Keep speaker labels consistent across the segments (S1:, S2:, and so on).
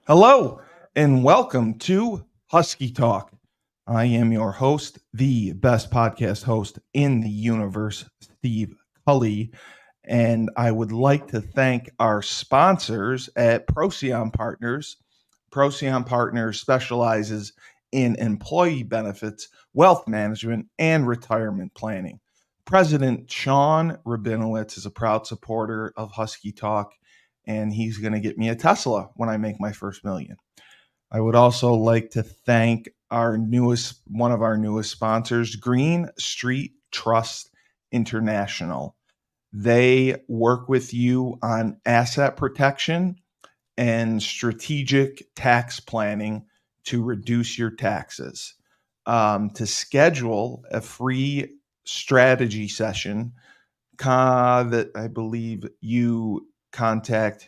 S1: Hello and welcome to Husky Talk. I am your host, the best podcast host in the universe, Steve Cully, and I would like to thank our sponsors at Procyon Partners. Procyon Partners specializes in employee benefits, wealth management, and retirement planning. President Sean Rabinowitz is a proud supporter of Husky Talk, and he's going to get me a Tesla when I make my first million. I would also like to thank one of our newest sponsors, Green Street Trust International. They work with you on asset protection and strategic tax planning to reduce your taxes. To schedule a free strategy session, that I believe you contact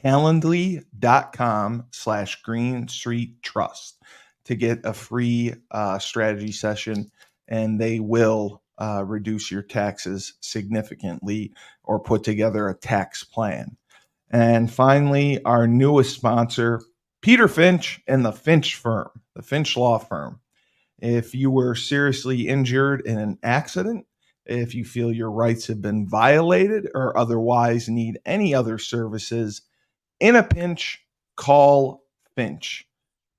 S1: calendly.com/Green Street Trust to get a free strategy session, and they will reduce your taxes significantly or put together a tax plan. And finally, our newest sponsor, Peter Finch and the Finch Firm, the Finch Law Firm. If you were seriously injured in an accident, if you feel your rights have been violated or otherwise need any other services, in a pinch, call Finch.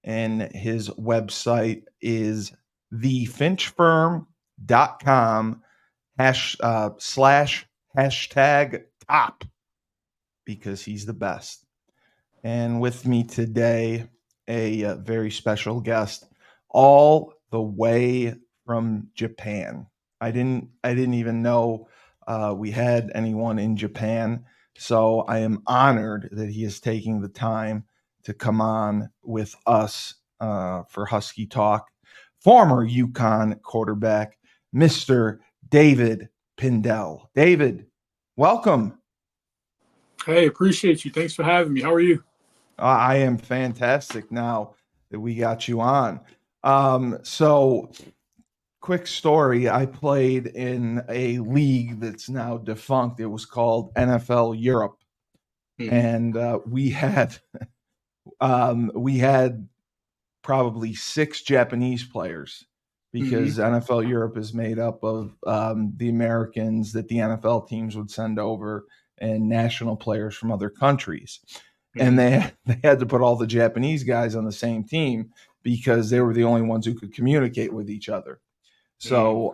S1: And his website is thefinchfirm.com /hashtag top, because he's the best. And with me today, a very special guest, all the way from Japan. I didn't even know we had anyone in Japan. So I am honored that he is taking the time to come on with us for Husky Talk. Former UConn quarterback, Mr. David Pindell. David, welcome.
S2: Hey, appreciate you. Thanks for having me. How are you?
S1: I am fantastic now that we got you on. So quick story. I played in a league that's now defunct. It was called NFL Europe. And we had probably 6 Japanese players, because NFL Europe is made up of the Americans that the NFL teams would send over and national players from other countries. And they had to put all the Japanese guys on the same team because they were the only ones who could communicate with each other. So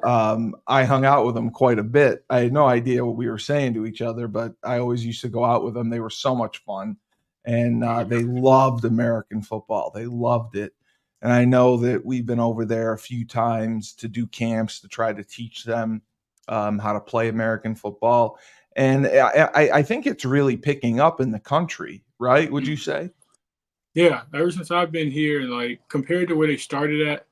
S1: I hung out with them quite a bit. I had no idea what we were saying to each other, but I always used to go out with them. They were so much fun, and they loved American football. They loved it. And I know that we've been over there a few times to do camps to try to teach them how to play American football. And I think it's really picking up in the country, right? Would you say?
S2: Yeah, ever since I've been here, and like compared to where they started at,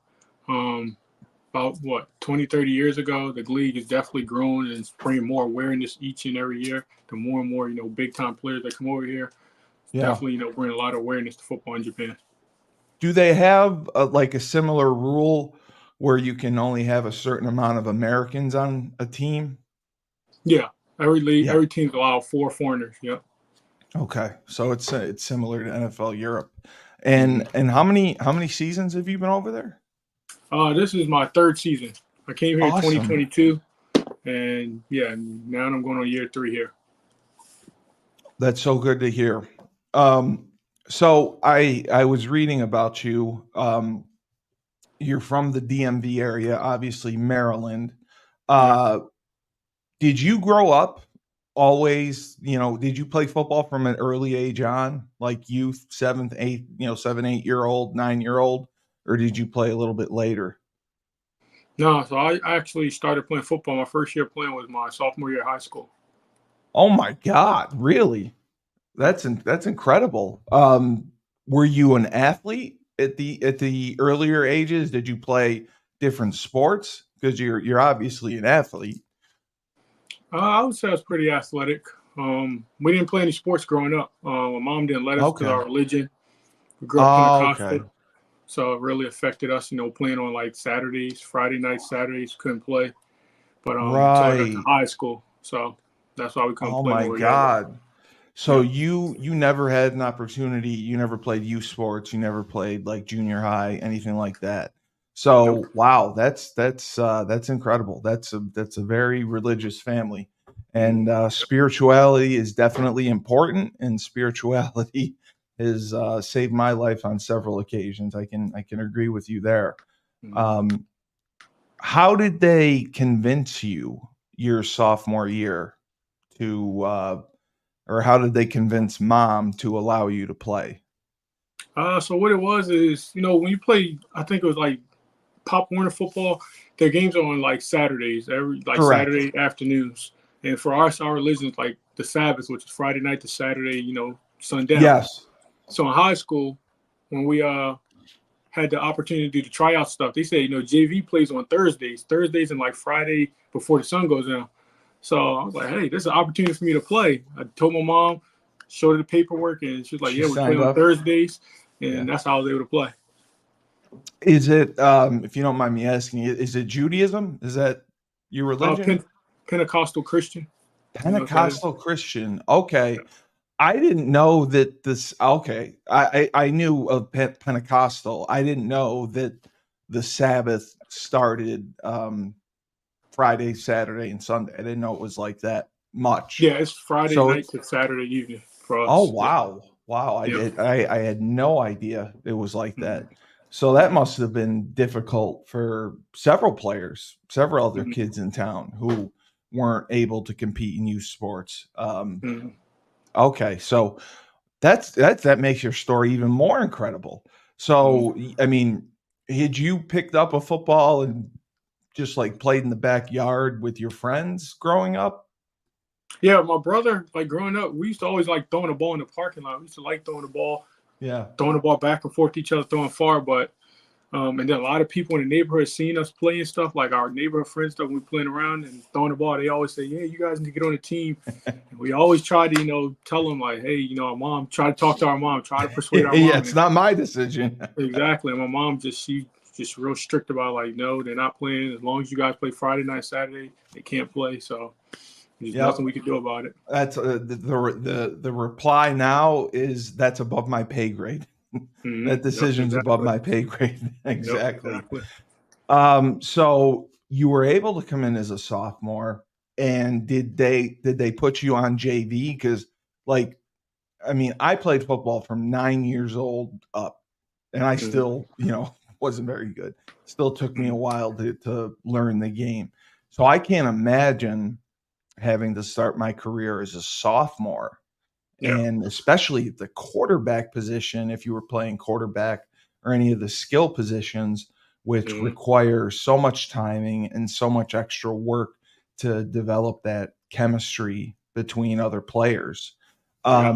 S2: about 20, 30 years ago, the league has definitely grown and it's bringing more awareness each and every year. The more and more, big time players that come over here, definitely, bring a lot of awareness to football in Japan.
S1: Do they have like a similar rule where you can only have a certain amount of Americans on a team?
S2: Yeah, every league,
S1: Yeah.
S2: every team's allowed 4 foreigners. Yep.
S1: Okay, so it's similar to NFL Europe. And how many seasons have you been over there?
S2: This is my 3rd season. I came here in
S1: Awesome.
S2: 2022, and yeah, now I'm going on year 3 here.
S1: That's so good to hear. So I was reading about you. You're from the DMV area, obviously Maryland. Uh, did you grow up always, did you play football from an early age on, like youth, 7th, 8th, 7, 8 year old, 9 year old, or did you play a little bit later?
S2: No, so I actually started playing football. My first year playing was my sophomore year of high school.
S1: Oh my God, really? That's incredible. Were you an athlete at the earlier ages? Did you play different sports? Because you're obviously an athlete.
S2: I would say I was pretty athletic. We didn't play any sports growing up. My mom didn't let us because of
S1: Okay.
S2: our religion. We grew up
S1: Oh, okay.
S2: Pentecostal, so it really affected us. Playing on like Saturdays, Friday nights, Saturdays couldn't play. But until I got to
S1: Right.
S2: high school, so that's why we couldn't
S1: Oh
S2: play
S1: my
S2: when we were younger.
S1: God. So
S2: Yeah.
S1: you never had an opportunity, you never played youth sports, you never played like junior high, anything like that.
S2: Nope.
S1: So wow, that's incredible. That's a very religious family.
S2: Mm,
S1: And spirituality is definitely important, and spirituality has saved my life on several occasions. I can agree with you there.
S2: mm.
S1: Um, how did they convince you your sophomore year to or how did they convince mom to allow you to play?
S2: So what it was is, when you play, I think it was like Pop Warner football. Their games are on like Saturdays, every like
S1: Correct.
S2: Saturday afternoons. And for our religion, it's like the Sabbath, which is Friday night to Saturday, sundown.
S1: Yes.
S2: So in high school, when we had the opportunity to do the tryout stuff, they said, JV plays on Thursdays and like Friday before the sun goes down. So I was like, hey, this is an opportunity for me to play. I told my mom, showed her the paperwork, and she was like,
S1: She
S2: yeah, we play
S1: signed
S2: on
S1: up.
S2: Thursdays,
S1: Yeah.
S2: and that's how I was able to play.
S1: Is it if you don't mind me asking, is it Judaism? Is that your
S2: Uh,
S1: religion?
S2: Pen- Pentecostal Christian, what that is.
S1: Pentecostal Christian. Okay. I didn't know that this okay. I knew of Pentecostal. I didn't know that the Sabbath started Friday, Saturday, and Sunday. I didn't know it was like that much.
S2: Yeah, it's Friday
S1: So
S2: night
S1: it's
S2: to Saturday evening for
S1: oh
S2: us. Yep.
S1: wow. Wow. I
S2: Yep.
S1: did I had no idea it was like
S2: Mhm.
S1: that. So that must have been difficult for several players, several other
S2: Mhm.
S1: kids in town who weren't able to compete in youth sports.
S2: Mhm.
S1: Okay, so that makes your story even more incredible.
S2: Mhm.
S1: So I mean, had you picked up a football and just like played in the backyard with your friends growing up?
S2: Yeah, my brother, like growing up, we used to always like throwing the ball in the parking lot. We used to like
S1: Yeah.
S2: throwing the ball back and forth to each other, throwing far. But and then a lot of people in the neighborhood seeing us playing stuff, like our neighborhood friends stuff, we playing around and throwing the ball. They always say, "Yeah, you guys need to get on the team." And we always try to, tell them like, "Hey, our mom, try to talk to our mom, try to persuade our
S1: Yeah,
S2: mom."
S1: it's
S2: And
S1: not my decision.
S2: exactly, and my mom she just real strict about like, no, they're not playing. As long as you guys play Friday night, Saturday, they can't play. So there's nothing
S1: Yep.
S2: we can do about it.
S1: That's the reply now is that's above my pay grade. That
S2: Yep,
S1: decision's above
S2: exactly.
S1: my pay grade.
S2: Yep,
S1: Exactly.
S2: exactly.
S1: So you were able to come in as a sophomore, and did they put you on JV? Because like, I mean, I played football from 9 years old up, and I
S2: Mhm,
S1: still, wasn't very good. Still took me a
S2: mhm.
S1: while to learn the game. So I can't imagine having to start my career as a sophomore,
S2: Yeah,
S1: and especially the quarterback position, if you were playing quarterback or any of the skill positions, which
S2: mhm.
S1: require so much timing and so much extra work to develop that chemistry between other players.
S2: Yeah,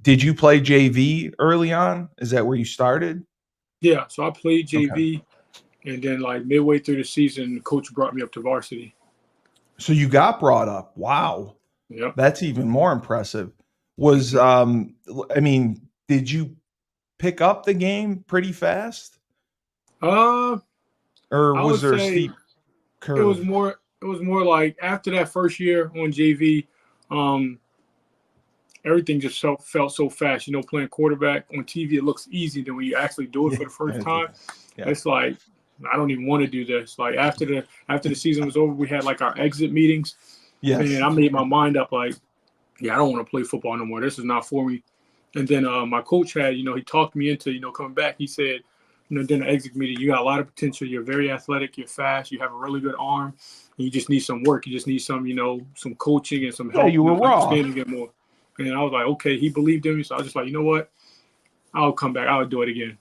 S1: Did you play JV early on? Is that where you started?
S2: yeah. So I played
S1: Okay.
S2: JV, and then like midway through the season, the coach brought me up to varsity.
S1: So you got brought up. Wow.
S2: Yep.
S1: That's even more impressive. Was
S2: hmm
S1: I mean, did you pick up the game pretty fast?
S2: Uh,
S1: Or
S2: I
S1: was
S2: would
S1: there a
S2: say
S1: steep curve?
S2: it was more like after that first year on JV, um, everything just felt so fast. Playing quarterback on TV, it looks easy. Then when you actually do it
S1: Yeah,
S2: for the first
S1: it's
S2: time,
S1: yeah.
S2: it's like I don't even want to do this. Like after the season was over, we had like our exit meetings, and
S1: Yes.
S2: I made my mind up like, yeah, I don't want to play football no more. This is not for me. And then my coach had, he talked me into, coming back. He said, during the exit meeting, you got a lot of potential. You're very athletic. You're fast. You have a really good arm. And you just need some work. You just need some, some coaching and some
S1: Yeah,
S2: help,
S1: you were raw.
S2: understanding it more. And I was like, okay, he believed in me. So I was just like, you know what? I'll come back. I'll do it again.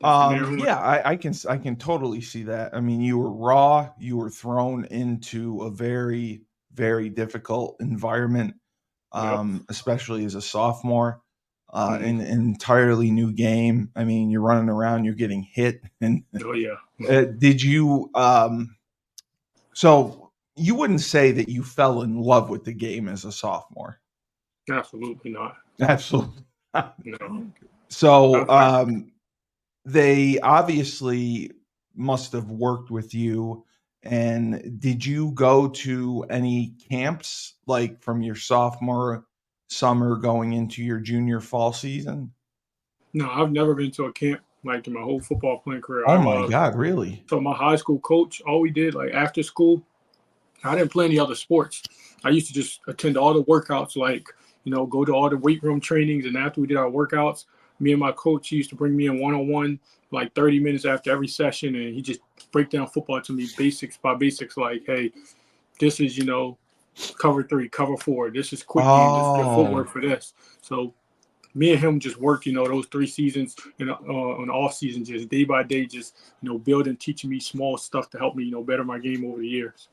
S2: And from there on,
S1: Yeah, I can totally see that. I mean, you were raw, you were thrown into a very, very difficult environment,
S2: yep.
S1: especially as a sophomore,
S2: Mm-hmm.
S1: in an entirely new game. I mean, you're running around, you're getting hit, and
S2: Oh, yeah.
S1: did you? So you wouldn't say that you fell in love with the game as a sophomore?
S2: Absolutely not.
S1: Absolutely. not.
S2: No.
S1: So,
S2: I,
S1: they obviously must have worked with you. And did you go to any camps like from your sophomore summer going into your junior fall season?
S2: No, I've never been to a camp like in my whole football playing career.
S1: Oh my God, really?
S2: So my high school coach, all we did like after school, I didn't play any other sports. I used to just attend all the workouts, like, go to all the weight room trainings. And after we did our workouts, me and my coach, he used to bring me in one on one, like 30 minutes after every session. And he just break down football to me basics by basics, like, hey, this is, cover three, cover four. This is quick game. This is your
S1: Oh,
S2: footwork for this. So me and him just worked, those 3 seasons and on the off season, just day by day, just, building, teaching me small stuff to help me, better my game over the years.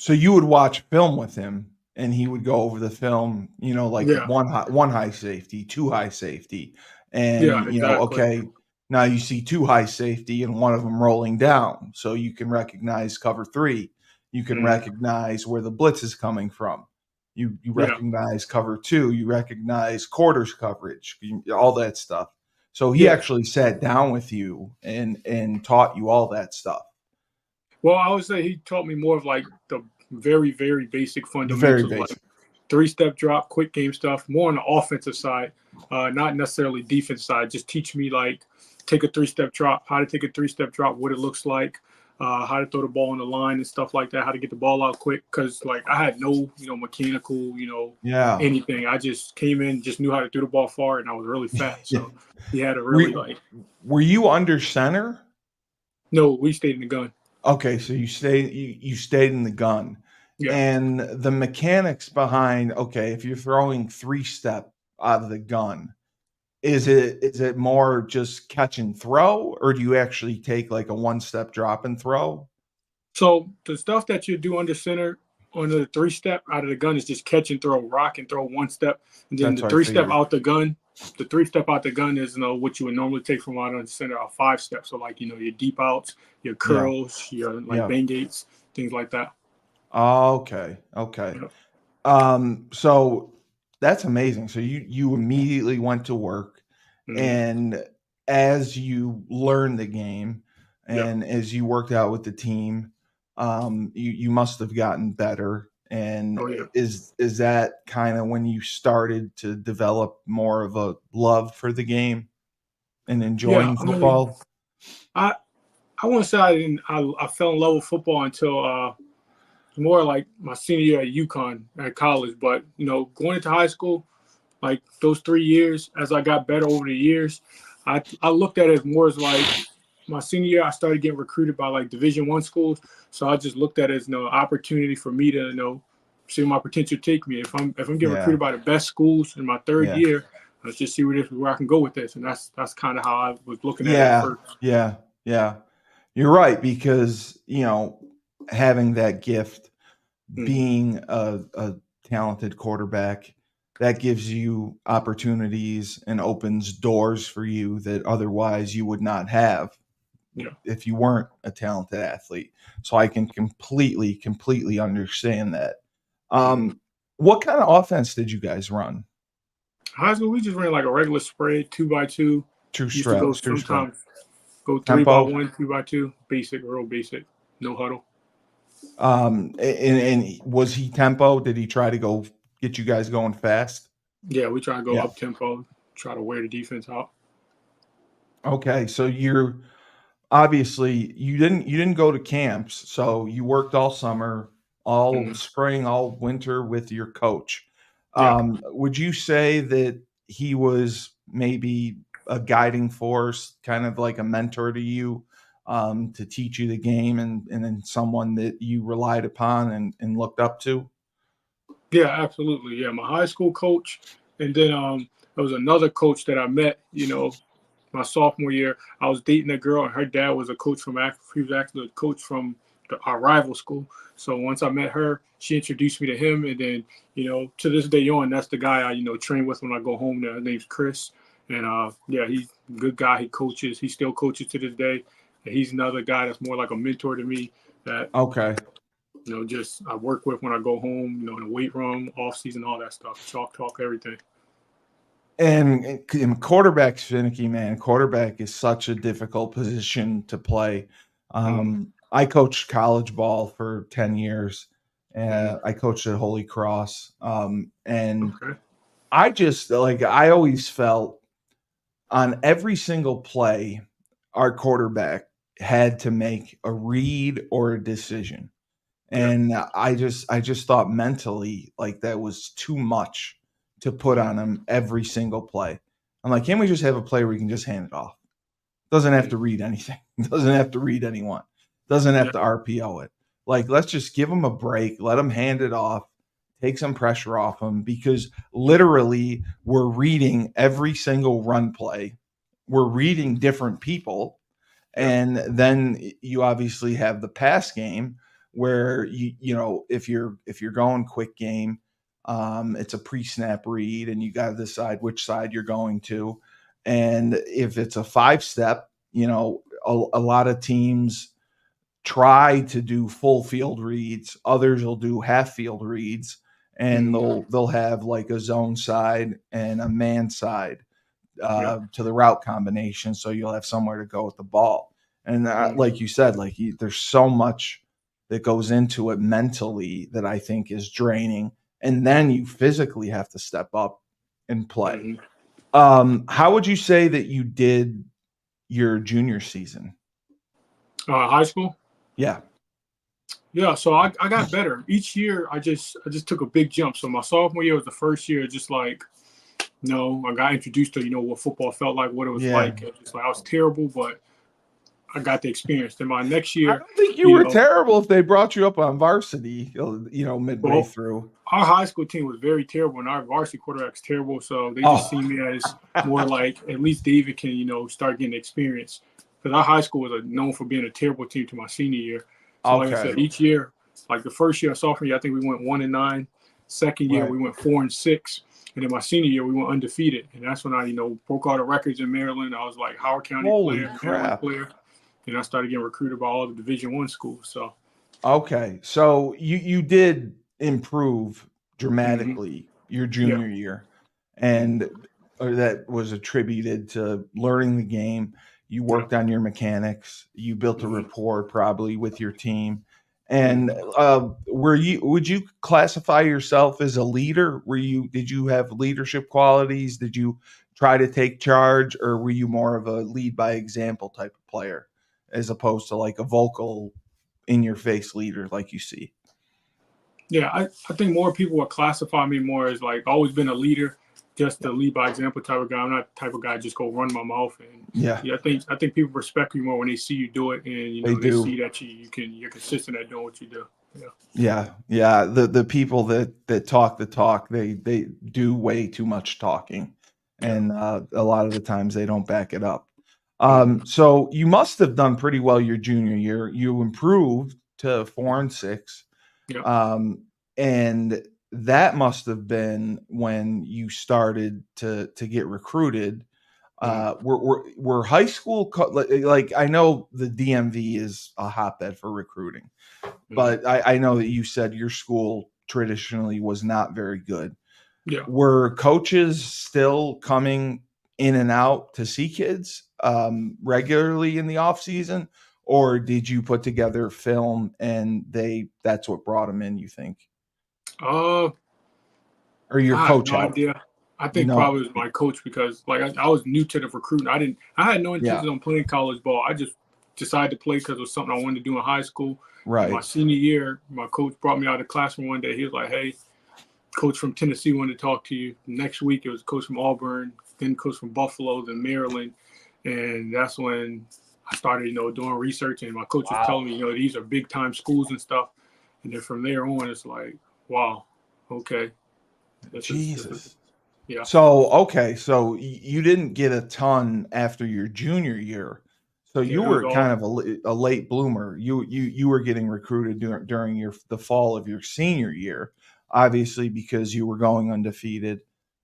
S1: so you would watch film with him and he would go over the film, like
S2: Yeah.
S1: one high safety, two high safety,
S2: Yeah,
S1: and
S2: exactly.
S1: okay, now you see two high safety and one of them rolling down, so you can recognize cover three, you can
S2: Mm,
S1: recognize where the blitz is coming from, you
S2: yeah.
S1: recognize cover two, you recognize quarters coverage, all that stuff. So he
S2: Yeah.
S1: actually sat down with you and taught you all that stuff.
S2: Well, I would say he taught me more of like the very, very basic
S1: The very
S2: fundamentals, like
S1: basic.
S2: 3-step drop, quick game stuff, more on the offensive side, not necessarily defense side. Just teach me like take a 3-step drop, how to take a 3-step drop, what it looks like, how to throw the ball on the line and stuff like that, how to get the ball out quick. Because like I had no, mechanical,
S1: Yeah.
S2: anything. I just came in, just knew how to throw the ball far, and I was really fast.
S1: Yeah.
S2: So he had to
S1: Were,
S2: really like.
S1: were you under center?
S2: No, we stayed in the gun.
S1: Okay, so you stayed in the gun.
S2: Yeah.
S1: And the mechanics behind, okay, if you're throwing 3-step out of the gun, is it more just catch and throw, or do you actually take like a 1-step drop and throw?
S2: So the stuff that you do under center on the 3-step out of the gun is just catch and throw, rock and throw 1 step, and then
S1: That's
S2: the
S1: what I
S2: 3-step
S1: figured.
S2: out the gun. The 3-step out the gun is what you would normally take from out on the center, a 5-step. So like your deep outs, your
S1: Yeah.
S2: curls, your like
S1: Yeah.
S2: bang gates, things like that.
S1: Okay. Okay.
S2: Yeah.
S1: So that's amazing. So you immediately went to work,
S2: Hmm.
S1: and as you learned the game
S2: Yeah.
S1: and as you worked out with the team, you must have gotten better. And
S2: Oh yeah.
S1: is that kind of when you started to develop more of a love for the game and
S2: Yeah.
S1: enjoying
S2: I mean,
S1: football?
S2: I I won't say I didn't. I fell in love with football until more like my senior year at UConn at college. But going into high school, like those 3 years, as I got better over the years, I looked at it more as like my senior year. I started getting recruited by like Division I schools, so I just looked at it as opportunity for me to see my potential take me. If I'm getting
S1: Yeah,
S2: recruited by the best schools in my third
S1: yeah,
S2: year, let's just see where I can go with this. And that's kind of how I was looking at it at
S1: yeah,
S2: first.
S1: yeah, yeah. You're right, because having that gift,
S2: Mm-hmm.
S1: being a talented quarterback, that gives you opportunities and opens doors for you that otherwise you would not have
S2: Yeah.
S1: if you weren't a talented athlete. So I can completely understand that.
S2: Mm-hmm.
S1: What kind of offense did you guys run?
S2: High school, we just ran like a regular spread, 2x2. Used to go
S1: True spread.
S2: sometimes go three by
S1: Tempo.
S2: one, 2x2. Basic, real basic. No huddle.
S1: And was he tempo? Did he try to go get you guys going fast?
S2: Yeah, we try to go
S1: Yeah.
S2: up tempo, try to wear the defense out.
S1: Okay. So you're obviously you didn't go to camps, so you worked all summer, all
S2: Hmm.
S1: spring, all winter with your coach.
S2: Yeah,
S1: Would you say that he was maybe a guiding force, kind of like a mentor to you, to teach you the game, and then someone that you relied upon and looked up to?
S2: yeah, absolutely. Yeah, my high school coach, and then there was another coach that I met. My sophomore year, I was dating a girl, and her dad was a coach from. He was actually a coach from our rival school. So once I met her, she introduced me to him, and then to this day on, that's the guy I train with when I go home. There, his name's Chris, and yeah, he's a good guy. He coaches. He still coaches to this day. And he's another guy that's more like a mentor to me that
S1: Okay.
S2: just I work with when I go home. In the weight room, off season, all that stuff, chalk talk, everything.
S1: And quarterback's finicky, man. Quarterback is such a difficult position to play.
S2: Mm-hmm.
S1: I coached college ball for 10 years.
S2: Mm-hmm.
S1: I coached at Holy Cross. And
S2: Okay.
S1: I always felt on every single play, our quarterback had to make a read or a decision.
S2: Yeah.
S1: And I just thought mentally like that was too much to put on him every single play. I'm like, can't we just have a play where we can just hand it off? Doesn't have to read anything. Doesn't have to read anyone. Doesn't have
S2: Yeah.
S1: to RPO it. Like, let's just give him a break. Let him hand it off. Take some pressure off him because literally we're reading every single run play. We're reading different people.
S2: Yeah.
S1: And then you obviously have the pass game where if you're going quick game, it's a pre-snap read and you got to decide which side you're going to. And if it's a 5-step, a lot of teams try to do full field reads. Others will do half field reads, and
S2: Mhm.
S1: they'll have like a zone side and a man side
S2: Yeah.
S1: to the route combination, so you'll have somewhere to go with the ball. And
S2: Mhm.
S1: like you said, there's so much that goes into it mentally that I think is draining, and then you physically have to step up and play.
S2: Mhm.
S1: How would you say that you did your junior season?
S2: High school.
S1: Yeah.
S2: Yeah, so I got better each year. I just took a big jump. So my sophomore year was the first year, just like I got introduced to what football felt like, what it was
S1: Yeah.
S2: like. It was just like I was terrible, but I got the experience. Then my next
S1: I
S2: year,
S1: don't think you
S2: you
S1: were
S2: know,
S1: terrible if they brought you up on varsity, midway
S2: well,
S1: through.
S2: our high school team was very terrible, and our varsity quarterback's terrible. So they just see
S1: Oh.
S2: me as more like at least David can start getting experience. Because our high school was known for being a terrible team to my senior year. So like I
S1: Okay.
S2: said, each year, like the first year, sophomore year, I think we went 1-9. Second year,
S1: Right.
S2: we went 4-6. And then my senior year, we went undefeated. And that's when I, broke all the records in Maryland. I was like Howard County
S1: Holy
S2: player, Maryland
S1: crap.
S2: player. And I started getting recruited by all the Division I schools. So,
S1: Okay. So you did improve
S2: hmm
S1: dramatically your
S2: yeah.
S1: junior year,
S2: hmm
S1: and that was attributed to learning the game. You
S2: Yeah.
S1: worked on your mechanics. You built a
S2: hmm
S1: rapport probably with your team. And
S2: hmm
S1: would you classify yourself as a leader? Did you have leadership qualities? Did you try to take charge, or were you more of a lead by example type of player as opposed to like a vocal in your face leader like you see?
S2: Yeah, I think more people would classify me more as like always been a leader, just
S1: Yeah.
S2: a lead by example type of guy. I'm not the type of guy just go run my mouth. And
S1: Yeah,
S2: yeah, I think people respect you more when they see you do it, and
S1: they
S2: they see
S1: do.
S2: that you're consistent at doing what you do. Yeah.
S1: Yeah, yeah. The people that talk the talk, they do way too much talking,
S2: Yeah.
S1: and a lot of the times they don't back it up.
S2: hmm
S1: So you must have done pretty well your junior year. You improved to 4-6,
S2: Yeah.
S1: um, and that must have been when you started to get recruited.
S2: hmm
S1: Were high school like I know the DMV is a hotbed for recruiting,
S2: hmm
S1: but I know that you said your school traditionally was not very good.
S2: Yeah.
S1: Were coaches still coming in and out to see kids regularly in the off season, or did you put together film and that's what brought them in? You think,
S2: Uh,
S1: or your
S2: I have
S1: coach
S2: no
S1: helped?
S2: idea. I think
S1: No,
S2: probably it was my coach because like I was new to the recruiting. I had no
S1: yeah,
S2: intentions on playing college ball. I just decided to play because it was something I wanted to do in high school. And my
S1: right.
S2: senior year, my coach brought me out of the classroom one day. He was like, "Hey, coach from Tennessee wanted to talk to you." Next week, it was coach from Auburn, then coach from Buffalo, then Maryland, and that's when I started, doing research. And my coach was
S1: Wow.
S2: telling me, these are big time schools and stuff. And then from there on, it's like, wow, okay, this is
S1: Jesus.
S2: yeah,
S1: So, okay, so you didn't get a ton after your junior year. So
S2: yeah,
S1: you
S2: it was
S1: were kind
S2: all.
S1: of a late bloomer. You were getting recruited during the fall of your senior year, obviously because you were going undefeated,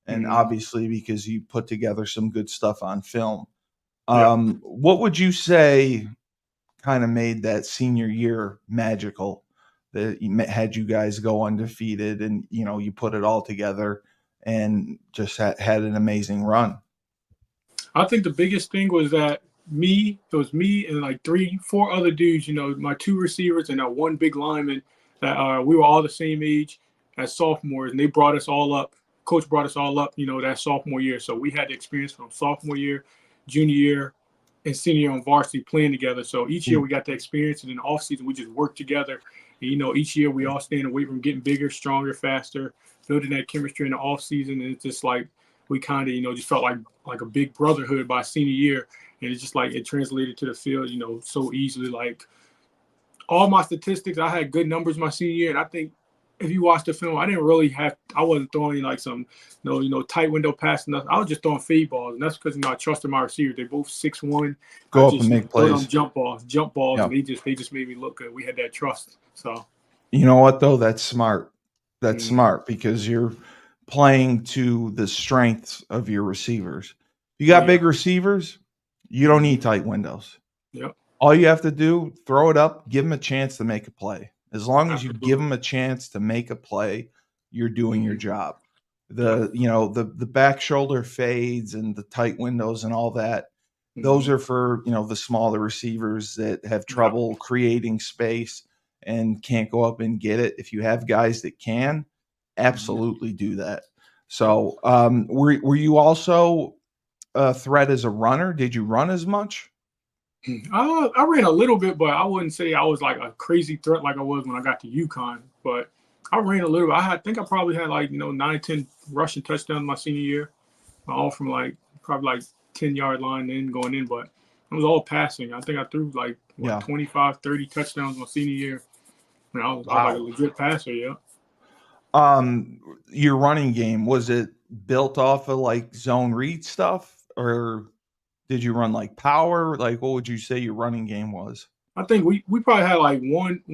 S1: and
S2: Mhm.
S1: obviously because you put together some good stuff on film.
S2: Yeah.
S1: What would you say kind of made that senior year magical that had you guys go undefeated and you put it all together and just had an amazing run?
S2: I think the biggest thing was that it was me and like three, four other dudes, my two receivers and that one big lineman that we were all the same age as sophomores, and they brought us all up coach brought us all up, that sophomore year. So we had the experience from sophomore year, junior year, and senior year on varsity playing together. So each year we got the experience, and in the off season we just worked together. And, each year we all stay in the weight room, getting bigger, stronger, faster, building that chemistry in the off season. And it's just like we kind of, just felt like a big brotherhood by senior year. And it's just like it translated to the field, so easily. Like all my statistics, I had good numbers my senior year, and I think if you watch the film, I wasn't throwing like some, tight window pass. Nothing. I was just throwing fade balls, and that's because I trusted my receivers. They both 6'1".
S1: Go
S2: I
S1: up and
S2: just
S1: make
S2: throw
S1: plays.
S2: them jump balls,
S1: Yeah.
S2: and they just made me look good. We had that trust. So
S1: You know what though? That's smart. That's
S2: mm-hmm.
S1: smart because you're playing to the strengths of your receivers. You got big receivers, you don't need tight windows.
S2: Yep.
S1: All you have to do, throw it up, give them a chance to make a play. As long as
S2: Absolutely.
S1: you give them a chance to make a play, you're doing your job. The back shoulder fades and the tight windows and all that, those are for, the smaller receivers that have trouble creating space and can't go up and get it. If you have guys that can, absolutely do that. So, were you also a threat as a runner? Did you run as much?
S2: I ran a little bit, but I wouldn't say I was like a crazy threat like I was when I got to UConn. But I ran a little. I think I probably had like 9, 10 rushing touchdowns my senior year, all from probably 10-yard line in going in. But it was all passing. I think I threw 25, 30 touchdowns my senior year. I was like a legit passer. Yeah.
S1: Your running game, was it built off of like zone read stuff, or did you run like power? Like, what would you say your running game was?
S2: I think we probably had like one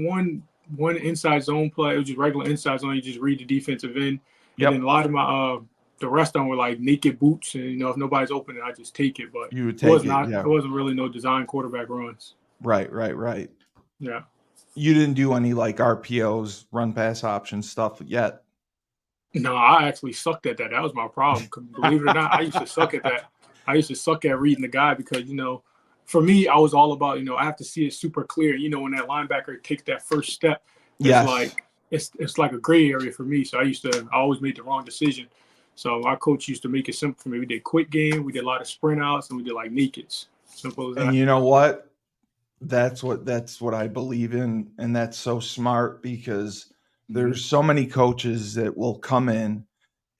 S2: inside zone play. It was just regular inside zone. You just read the defensive end, and then a lot of my the rest of them were like naked boots, and if nobody's open, I just take it. But
S1: You would take it.
S2: It wasn't really no design quarterback runs.
S1: Right.
S2: Yeah.
S1: You didn't do any like RPOs, run pass option stuff yet.
S2: No, I actually sucked at that. That was my problem. Believe it or not, I used to suck at that. I used to suck at reading the guy because, for me, I was all about, I have to see it super clear. When that linebacker takes that first step, it's like a gray area for me. So I always made the wrong decision. So our coach used to make it simple for me. We did quick game, we did a lot of sprint outs, and we did like nakeds. Simple as that.
S1: And you know what? That's what I believe in, and that's so smart because there's so many coaches that will come in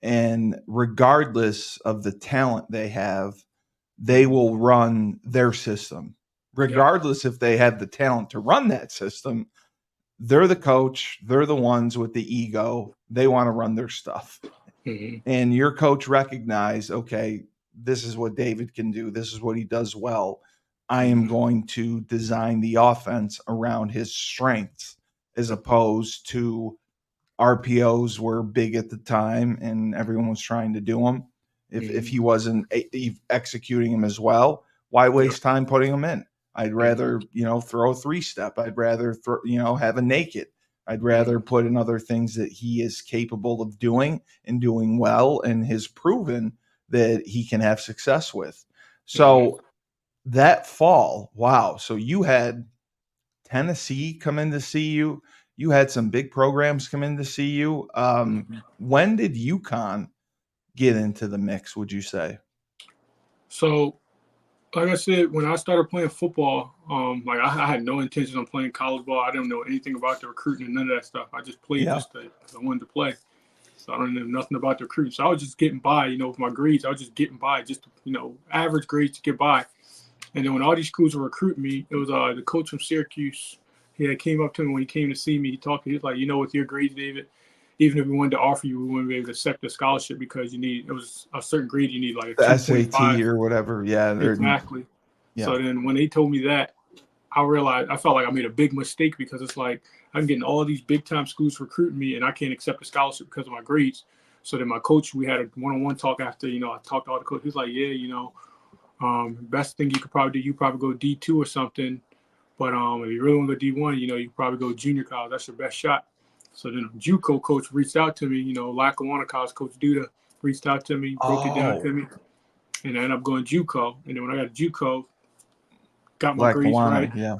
S1: and regardless of the talent they have, they will run their system. Regardless if they have the talent to run that system, they're the coach, they're the ones with the ego, they want to run their stuff. And your coach recognized, okay, this is what David can do, this is what he does well. I am going to design the offense around his strengths as opposed to RPOs were big at the time and everyone was trying to do them. If he wasn't executing them as well, why waste time putting them in? I'd rather, throw a 3-step. I'd rather, have a naked. I'd rather put in other things that he is capable of doing and doing well and has proven that he can have success with. So that fall, wow. So you had Tennessee come in to see you. You had some big programs come in to see you. When did UConn get into the mix, would you say?
S2: So, like I said, when I started playing football, I had no intention on playing college ball. I didn't know anything about the recruiting and none of that stuff. I just played because I wanted to play. So I don't know nothing about the recruiting. So I was just getting by, with my grades. I was just getting by, just, average grades to get by. And then when all these schools were recruiting me, it was the coach from Syracuse. He came up to me when he came to see me. He was like, with your grades, David, even if we wanted to offer you, we wouldn't be able to accept the scholarship because it was a certain grade you need, like a
S1: the
S2: 2.5.
S1: SAT or whatever. Yeah.
S2: Exactly. Yeah. So then when they told me that, I felt like I made a big mistake because it's like I'm getting all these big time schools recruiting me and I can't accept the scholarship because of my grades. So then my coach, we had a one-on-one talk after, I talked to all the coaches. He's like, best thing you could probably do, you probably go D2 or something. But if you really want to go D1, you probably go junior college. That's your best shot. So then a JUCO coach reached out to me, Lackawanna College coach Duda reached out to me, broke it down to me. And I ended up going JUCO. And then when I got to JUCO, got my grades right,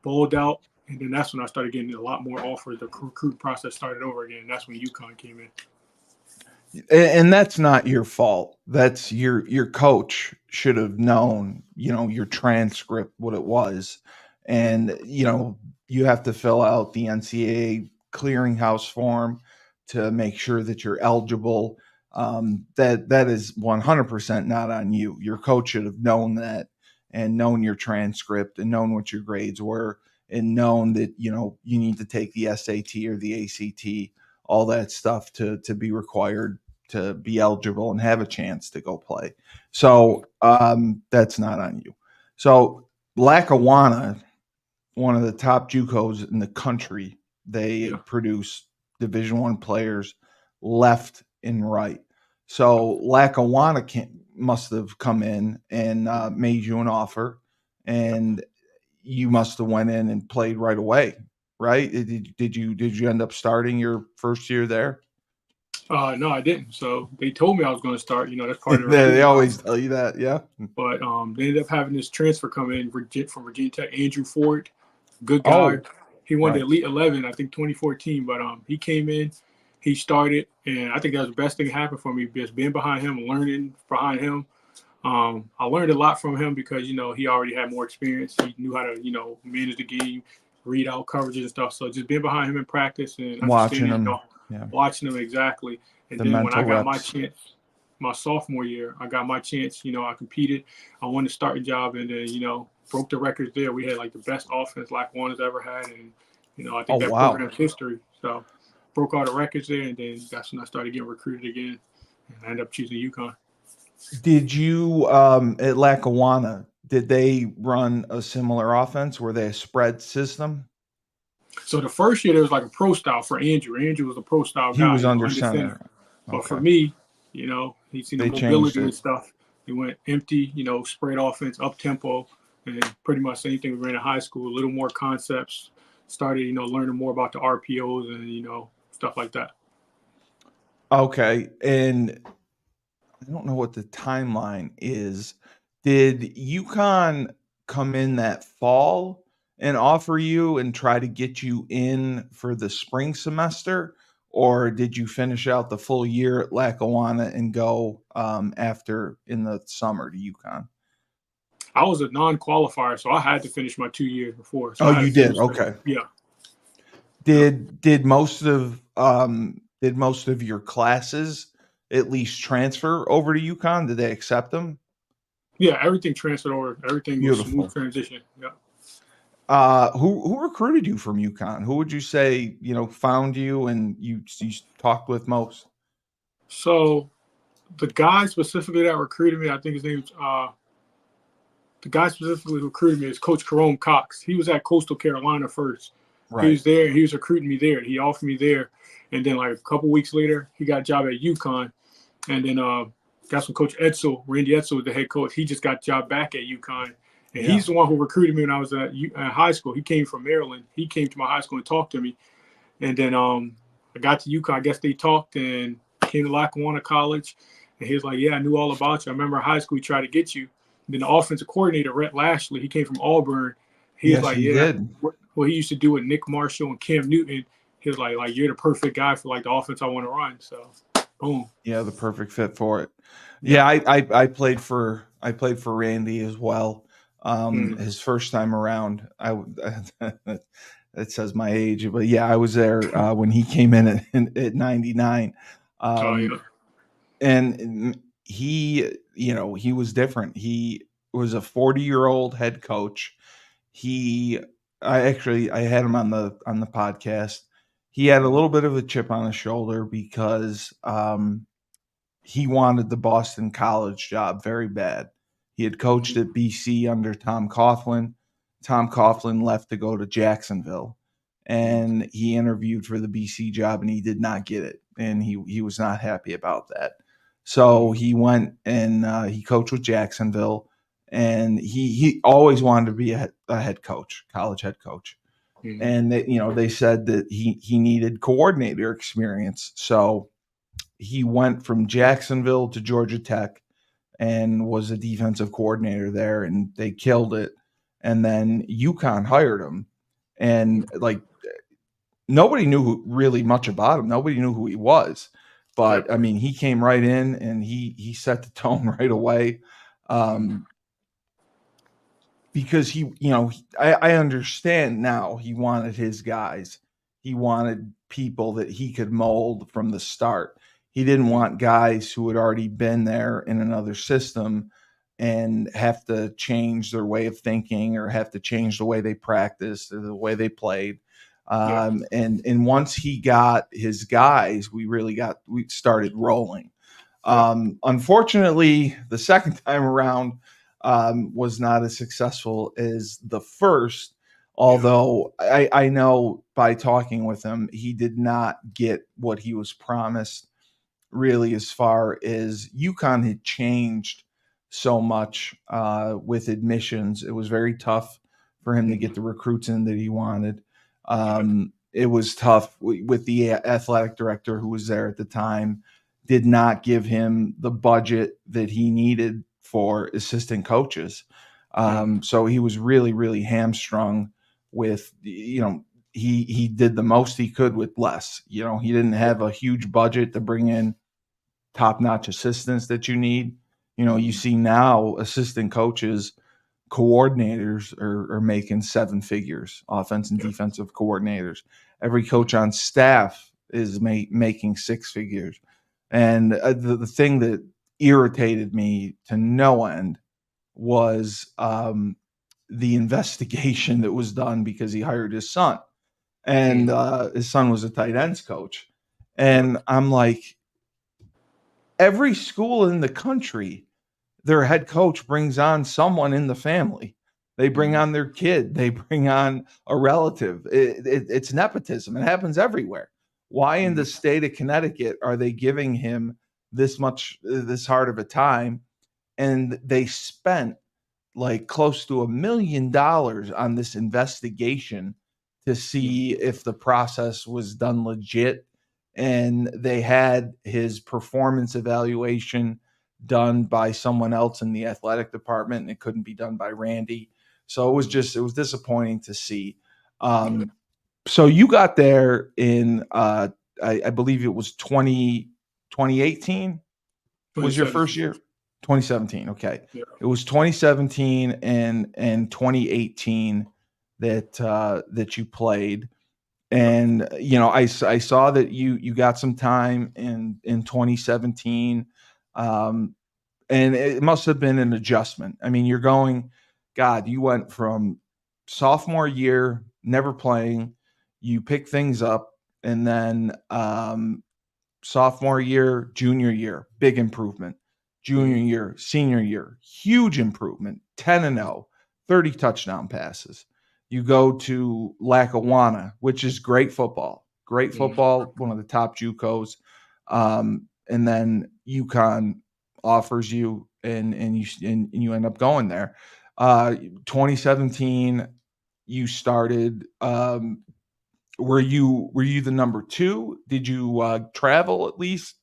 S2: bowled out. And then that's when I started getting a lot more offers. The recruit process started over again. And that's when UConn came in.
S1: And that's not your fault. That's your coach should have known, your transcript, what it was. And, you have to fill out the NCAA clearinghouse form to make sure that you're eligible. That is 100% not on you. Your coach should have known that and known your transcript and known what your grades were and known that, you need to take the SAT or the ACT, all that stuff to be required to be eligible and have a chance to go play. So that's not on you. So Lackawanna, one of the top JUCOs in the country, they
S2: Yeah.
S1: produce Division I players left and right. So Lackawanna must have come in and made you an offer, and you must have went in and played right away, right? Did you end up starting your first year there?
S2: No, I didn't. So they told me I was going to start. That's part of the
S1: They
S2: recruitment
S1: always
S2: process.
S1: tell you that, yeah.
S2: But they ended up having this transfer come in from Virginia Tech, Andrew Ford, good guy.
S1: Oh,
S2: He won the
S1: right.
S2: Elite 11, I think 2014. But he came in, he started, and I think that was the best thing that happened for me, just being behind him, learning behind him. I learned a lot from him because he already had more experience. He knew how to manage the game, read out coverages and stuff. So just being behind him in practice and
S1: Watching
S2: understanding,
S1: them, yeah,
S2: watching him exactly. And
S1: the
S2: then when I
S1: mental
S2: got my
S1: reps.
S2: chance, my sophomore year, I got my chance. I competed. I won the starting job, and then broke the records there. We had like the best offense Lackawanna's ever had, and I
S1: Oh,
S2: think that
S1: wow.
S2: program's history. So broke all the records there, and then that's when I started getting recruited again, and I ended up choosing UConn.
S1: Did you, at Lackawanna, did they run a similar offense? Were they a spread system?
S2: So the first year there was like a pro style for Andrew. Andrew was a pro style
S1: He
S2: guy,
S1: was under
S2: under center.
S1: center.
S2: But for
S1: Okay.
S2: me, he's seen the
S1: They changed
S2: mobility and
S1: it.
S2: stuff. He went empty, spread offense, up tempo, and pretty much same thing we ran in high school. A little more concepts. Started, learning more about the RPOs and stuff like that.
S1: Okay. And I don't know what the timeline is. Did UConn come in that fall and offer you and try to get you in for the spring semester? Or did you finish out the full year at Lackawanna and go after in the summer to UConn?
S2: I was a non-qualifier, so I had to finish my 2 years before. So
S1: Oh,
S2: I had to
S1: you did.
S2: finish that.
S1: Okay.
S2: Yeah. Yep.
S1: Did most of your classes at least transfer over to UConn? Did they accept them?
S2: Yeah, everything transferred over. Everything was smooth
S1: Beautiful.
S2: transition. Yeah.
S1: Who recruited you from UConn? Who would you say found you and you talked with most?
S2: So the guy specifically that recruited me, I think his name's the guy specifically who recruited me is Coach Jerome Cox. He was at Coastal Carolina first. He
S1: Right.
S2: was there. He was recruiting me there. He offered me there, and then like a couple weeks later, he got a job at UConn, and then that's when Coach Edsel, Randy Edsel, was the head coach. He just got a job back at UConn, and
S1: Yeah.
S2: he's the one who recruited me when I was at high school. He came from Maryland. He came to my high school and talked to me, and then I got to UConn. I guess they talked and came to Lackawanna College, and he was like, "Yeah, I knew all about you. I remember in high school we tried to get you." Then the offensive coordinator, Rhett Lashley, he came from Auburn. He was
S1: Yes,
S2: like,
S1: he
S2: "Yeah,
S1: did.
S2: what he used to do with Nick Marshall and Cam Newton." He was like you're the perfect guy for like the offense I want to run. So, boom.
S1: Yeah, the perfect fit for it.
S2: Yeah.
S1: Yeah, I played for Randy as well.
S2: Mm.
S1: His first time around, it says my age, but yeah, I was there when he came in at 99.
S2: Oh yeah.
S1: And he was different. He was a 40-year-old head coach. He I had him on the podcast. He had a
S2: Mm.
S1: little bit of a chip on his shoulder because he wanted the Boston College job very bad. He had coached
S2: Mm.
S1: at BC under Tom Coughlin. Tom Coughlin left to go to Jacksonville,
S2: Mm.
S1: and he interviewed for the BC job, and he did not get it, and he was not happy about that. So
S2: Mm.
S1: he went and he coached with Jacksonville, and he always wanted to be a head coach, college head coach.
S2: Mm.
S1: And they said that he needed coordinator experience, so he went from Jacksonville to Georgia Tech and was a defensive coordinator there, and they killed it. And then UConn hired him, and like nobody knew really much about him. Nobody knew who he was, But I mean, he came right in and he set the tone right away. Because I understand now he wanted his guys. He wanted people that he could mold from the start. He didn't want guys who had already been there in another system and have to change their way of thinking or have to change the way they practiced or the way they played. And once he got his guys, we started rolling. Unfortunately, the second time around was not as successful as the first. Although I know by talking with him, he did not get what he was promised. Really, as far as UConn had changed so much with admissions, it was very tough for him to get the recruits in that he wanted. It was tough with the athletic director who was there at the time, did not give him the budget that he needed for assistant coaches. So he was really, really hamstrung with, he did the most he could with less. He didn't have a huge budget to bring in top-notch assistants that you need. You see now assistant coaches, coordinators are making seven figures, offense and defensive coordinators. Every coach on staff is making six figures. And the thing that irritated me to no end was the investigation that was done because he hired his son. And his son was a tight ends coach. And I'm like, every school in the country, their head coach brings on someone in the family. They bring on their kid. They bring on a relative. It's nepotism. It happens everywhere. Why in the state of Connecticut are they giving him this hard of a time? And they spent like close to $1 million on this investigation to see if the process was done legit. And they had his performance evaluation done by someone else in the athletic department, and it couldn't be done by Randy. So it was disappointing to see. So you got there in, I believe it was 2018 was your first year? 2017. Okay. Yeah. It was 2017 and 2018 that you played. And, I saw that you got some time in 2017. And it must have been an adjustment. I mean, you went from sophomore year, never playing, you pick things up, and then sophomore year, junior year, big improvement. Junior year, senior year, huge improvement, 10-0, 30 touchdown passes. You go to Lackawanna, which is great football, one of the top JUCOs. And then UConn offers you, and you end up going there. 2017, you started. Were you the number 2? Did you travel at least?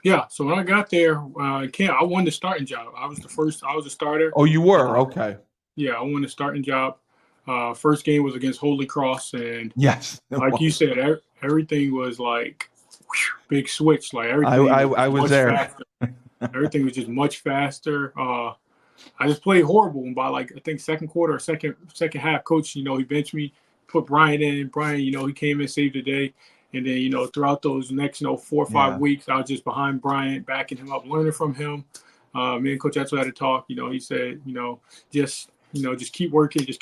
S2: Yeah. So when I got there, I won the starting job. I was a starter.
S1: Oh, you were? Okay.
S2: Yeah, I won the starting job. First game was against Holy Cross, and
S1: yes,
S2: like you said, everything was like big switch. Like everything,
S1: I was there.
S2: Faster. Everything was just much faster. I just played horrible, and by I think second quarter or second half, coach, he benched me, put Brian in. Brian, he came in, saved the day. And then, throughout those next, 4 or 5 weeks, I was just behind Bryant, backing him up, learning from him. Me and Coach Etzel had to talk. He said, just keep working, It's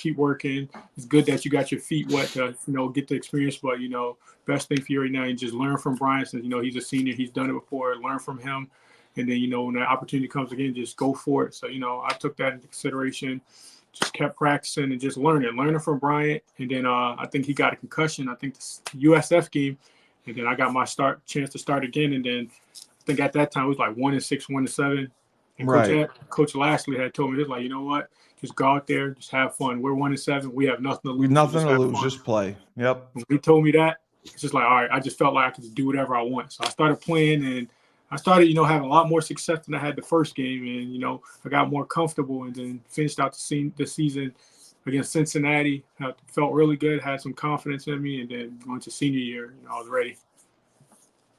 S2: good that you got your feet wet to, get the experience. But, best thing for you right now is just learn from Bryant since, he's a senior. He's done it before. Learn from him. And then, when that opportunity comes again, just go for it. So, I took that into consideration. Just kept practicing and just learning from Bryant. And then I think he got a concussion, I think the USF game. And then I got my chance to start again. And then I think at that time it was like 1-6, 1-7. And Coach Lashley had told me, he's like, you know what? Just go out there, just have fun. We're 1-7. We have nothing to lose.
S1: Just play. Yep.
S2: When he told me that, it's just like, all right, I just felt like I could just do whatever I want. So I started playing, and I started, having a lot more success than I had the first game. And, I got more comfortable, and then finished out the season against Cincinnati. I felt really good, had some confidence in me, and then going to senior year, I was ready.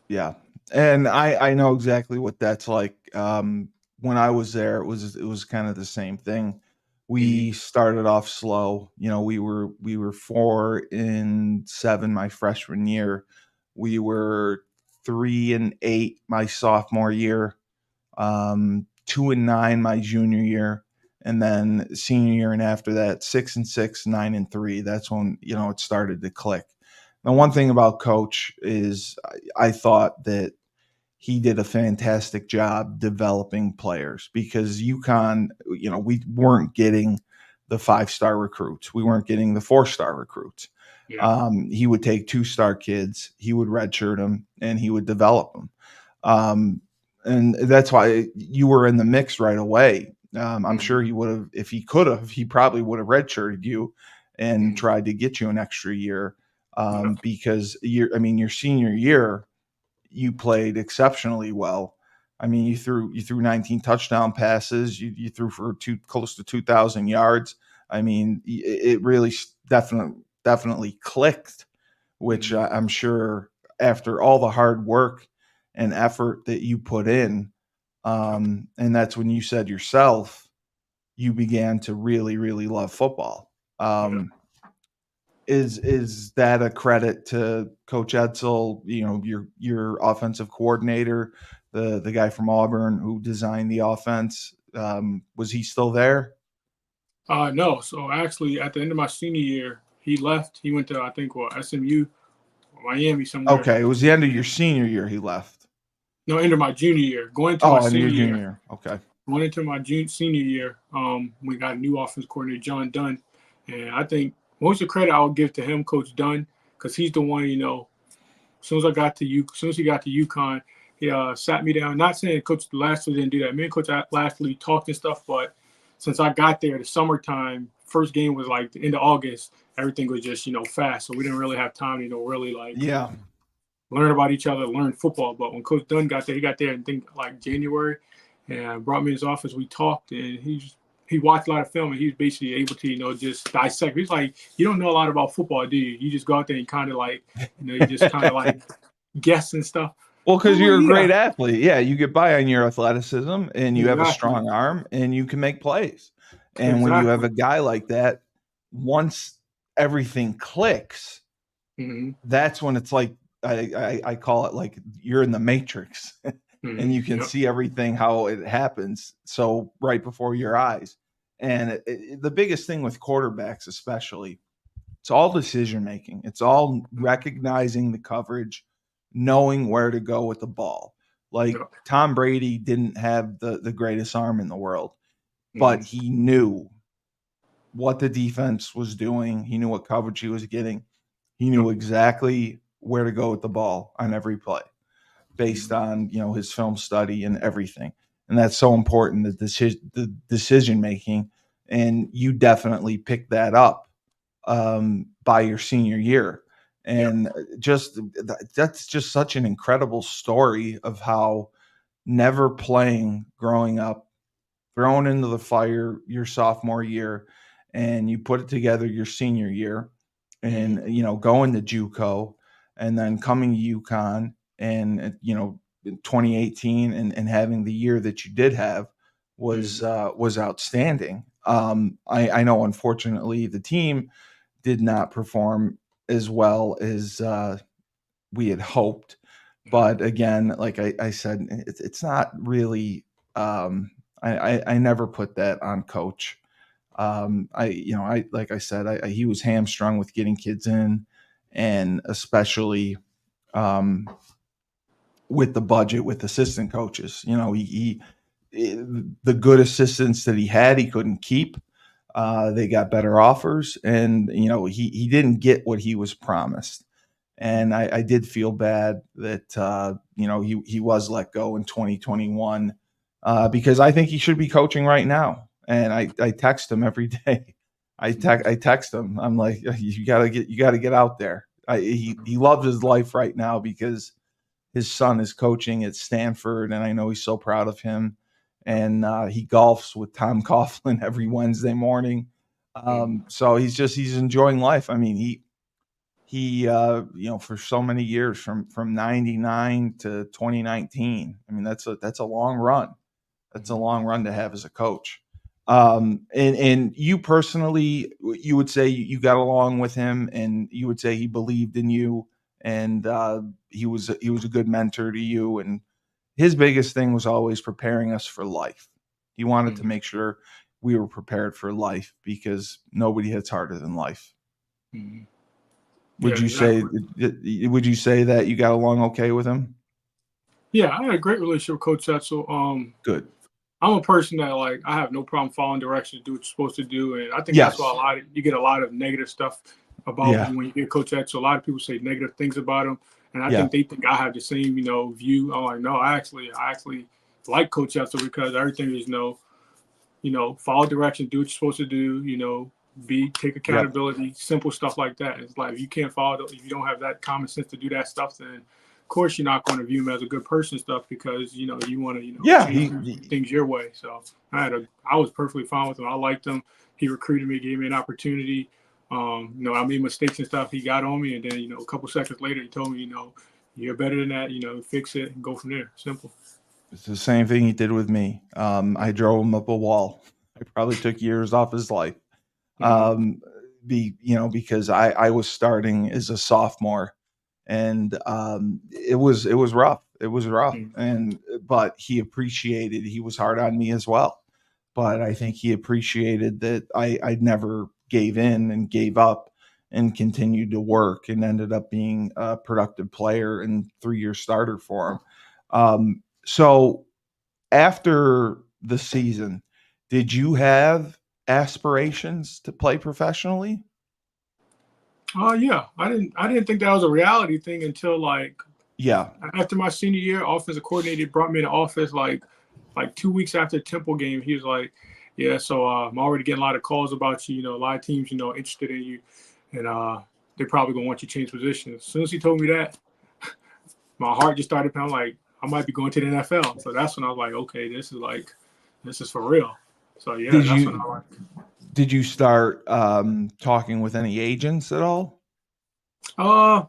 S1: Yeah. And I know exactly what that's like. When I was there, it was kind of the same thing.
S2: Hmm.
S1: We started off slow. We were 4-7 my freshman year. We were 3-8 my sophomore year. 2-9 my junior year, and then senior year and after that 6-6, 9-3. That's when it started to click. The one thing about Coach is I thought that he did a fantastic job developing players because UConn, we weren't getting the 5-star recruits. We weren't getting the 4-star recruits.
S2: Yeah.
S1: He would take 2-star kids, he would redshirt them, and he would develop them. Um, and that's why you were in the mix right away. I'm
S2: Hmm.
S1: sure he would have, if he could have, he probably would have redshirted you and
S2: Hmm.
S1: tried to get you an extra year,
S2: Yep.
S1: because your senior year you played exceptionally well. I mean, you threw 19 touchdown passes. You threw for close to 2,000 yards. I mean, it really definitely clicked, which
S2: Hmm.
S1: I'm sure after all the hard work and effort that you put in,
S2: Yep.
S1: and that's when you said yourself you began to really really love football.
S2: Yep.
S1: Is that a credit to Coach Edsel? Your offensive coordinator, the guy from Auburn who designed the offense. Was he still there?
S2: No. So actually, at the end of my senior year, he left. He went to, I think, SMU or Miami somewhere.
S1: Okay, it was the end of your
S2: And
S1: senior year. He left.
S2: no, end of my junior year, going into my
S1: Oh, and your
S2: senior
S1: junior
S2: year.
S1: year. Okay.
S2: Going into my senior year, we got a new offense coordinator, John Dunn, and I think most of the credit I'll give to him, Coach Dunn, because he's the one. As soon as I got to as soon as he got to UConn, he sat me down. Not saying Coach Lastly didn't do that. Me and Coach Lastly talked and stuff, but since I got there, the summertime, first game was like the end of August. Everything was just fast, so we didn't really have time to really like
S1: Yeah.
S2: learn about each other, learn football. But when Coach Dunn got there, he got there I think like January, and brought me in his office. We talked, and he watched a lot of film, and he was basically able to just dissect. He's like, you don't know a lot about football, do you? You just go out there and kind of like you just kind of like guess and stuff.
S1: Well, because
S2: I'm like,
S1: you're a great
S2: yeah,
S1: athlete. Yeah, you get by on your athleticism and you have a
S2: exactly,
S1: strong arm and you can make plays. And when you have
S2: exactly.
S1: a guy like that, once everything clicks,
S2: Mm-hmm.
S1: that's when it's like I call it like you're in the matrix and
S2: Mm-hmm.
S1: you can
S2: Yep.
S1: see everything how it happens so right before your eyes. And the biggest thing with quarterbacks, especially, it's all decision making. It's all recognizing the coverage, knowing where to go with the ball. Like
S2: Yep.
S1: Tom Brady didn't have the greatest arm in the world,
S2: Mm-hmm.
S1: but he knew what the defense was doing. He knew what coverage he was getting. He
S2: Yep.
S1: knew exactly where to go with the ball on every play based
S2: Mm-hmm.
S1: on his film study and everything. And that's so important, the decision making. And you definitely picked that up by your senior year.
S2: Yep.
S1: And that's just such an incredible story of how never playing growing up, thrown into the fire your sophomore year, and you put it together your senior year,
S2: Mm-hmm.
S1: and going to JUCO, and then coming to UConn, and in 2018, and having the year that you did have
S2: Mm-hmm.
S1: was outstanding. I know, unfortunately, the team did not perform as well as we had hoped. But again, like I said, it's not really. I never put that on coach. I like I said, he was hamstrung with getting kids in, and especially um, with the budget with assistant coaches. The good assistants that he had, he couldn't keep. They got better offers, and he didn't get what he was promised. And I did feel bad that he was let go in 2021, because I think he should be coaching right now. And I text him every day. I text him. I'm like, you gotta get out there. He loves his life right now because his son is coaching at Stanford, and I know he's so proud of him.
S2: Yep.
S1: And he golfs with Tom Coughlin every Wednesday morning.
S2: Mm-hmm.
S1: So he's enjoying life. I mean, he, for so many years from 99 to 2019. I mean, that's a long run. That's a long run to have as a coach. And you personally, you would say you got along with him, and you would say he believed in you, and he was a good mentor to you. And his biggest thing was always preparing us for life. He wanted to
S2: Mhm.
S1: make sure we were prepared for life because nobody hits harder than life.
S2: Mhm.
S1: Would
S2: Yeah,
S1: you say
S2: exactly.
S1: would you say that you got along okay with him?
S2: Yeah, I had a great relationship with Coach Setzel.
S1: Good.
S2: I'm a person that like I have no problem following directions, do what you're supposed to do, and I think that's why
S1: Yes.
S2: you get a lot of negative stuff about
S1: Yeah.
S2: you when you get Coach Setzel. A lot of people say negative things about him, and I
S1: Yeah.
S2: think they think I have the same view. I'm like, no, I actually like Coach Setzel because everything is follow directions, do what you're supposed to do, take
S1: Yep.
S2: accountability, simple stuff like that. It's like if you can't if you don't have that common sense to do that stuff, then of course you're not going to view him as a good person stuff because you want to
S1: Yeah.
S2: change things your way. So I was perfectly fine with him. I liked him. He recruited me, gave me an opportunity. I made mistakes and stuff. He got on me, and then a couple seconds later, he told me, you're better than that. Fix it and go from there. Simple.
S1: It's the same thing he did with me. I drove him up a wall. I probably took years off his life.
S2: Mm-hmm.
S1: Um, because I was starting as a sophomore, and it was rough. It was rough,
S2: Mm-hmm.
S1: and but he appreciated. He was hard on me as well, but I think he appreciated that I never gave in and gave up and continued to work and ended up being a productive player and 3 year starter for him. So after the season, did you have aspirations to play professionally?
S2: Oh yeah, I didn't think that was a reality thing until like
S1: Yeah,
S2: after my senior year. Offensive coordinator brought me in the office like 2 weeks after the Temple game. He was like, "Yeah, so I'm already getting a lot of calls about you. A lot of teams interested in you, and they're probably gonna want you to change positions." As soon as he told me that, my heart just started pounding. Like I might be going to the NFL. So that's when I was like, "Okay, this is for real." So yeah,
S1: did
S2: that's when
S1: you
S2: I like.
S1: did you start talking with any agents at all?
S2: Uh,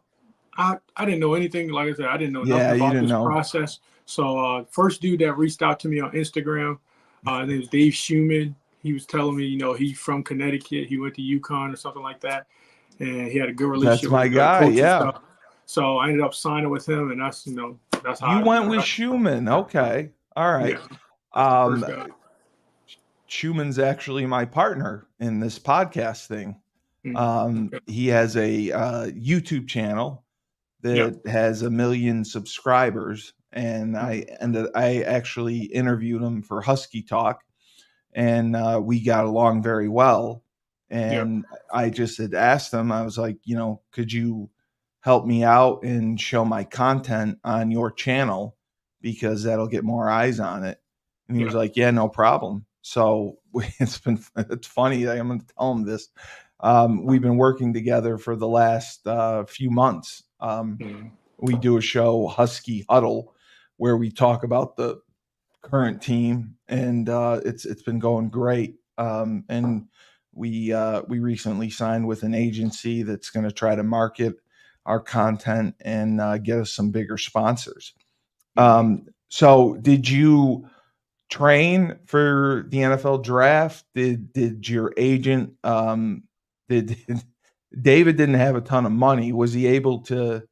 S2: I didn't know anything. Like I said, I didn't know nothing
S1: Yeah, you
S2: about
S1: didn't
S2: this
S1: know.
S2: process. So first dude that reached out to me on Instagram, his name was Dave Schuman. He was telling me, he's from Connecticut. He went to UConn or something like that, and he had a good
S1: That's
S2: relationship
S1: my
S2: with the
S1: guy.
S2: coach and
S1: Yeah,
S2: stuff. So I ended up signing with him, and that's how
S1: you went with Schuman. Okay, all right.
S2: yeah, that's the
S1: Um,
S2: first guy.
S1: Schuman's actually my partner in this podcast thing.
S2: Okay.
S1: He has a YouTube channel
S2: Yep.
S1: that has 1 million subscribers, and
S2: Mm-hmm.
S1: I actually interviewed him for Husky Talk, and we got along very well.
S2: Yep.
S1: And I just had asked him, I was like, could you help me out and show my content on your channel because that'll get more eyes on it? And he was
S2: Yep.
S1: like, yeah, no problem. So it's funny. I'm going to tell him this. We've been working together for the last few months.
S2: Mm-hmm.
S1: We do a show, Husky Huddle, where we talk about the current team, and it's been going great. And we recently signed with an agency that's going to try to market our content and get us some bigger sponsors.
S2: Mm-hmm.
S1: So, did you train for the NFL draft? Did your agent did David didn't have a ton of money? Was he able to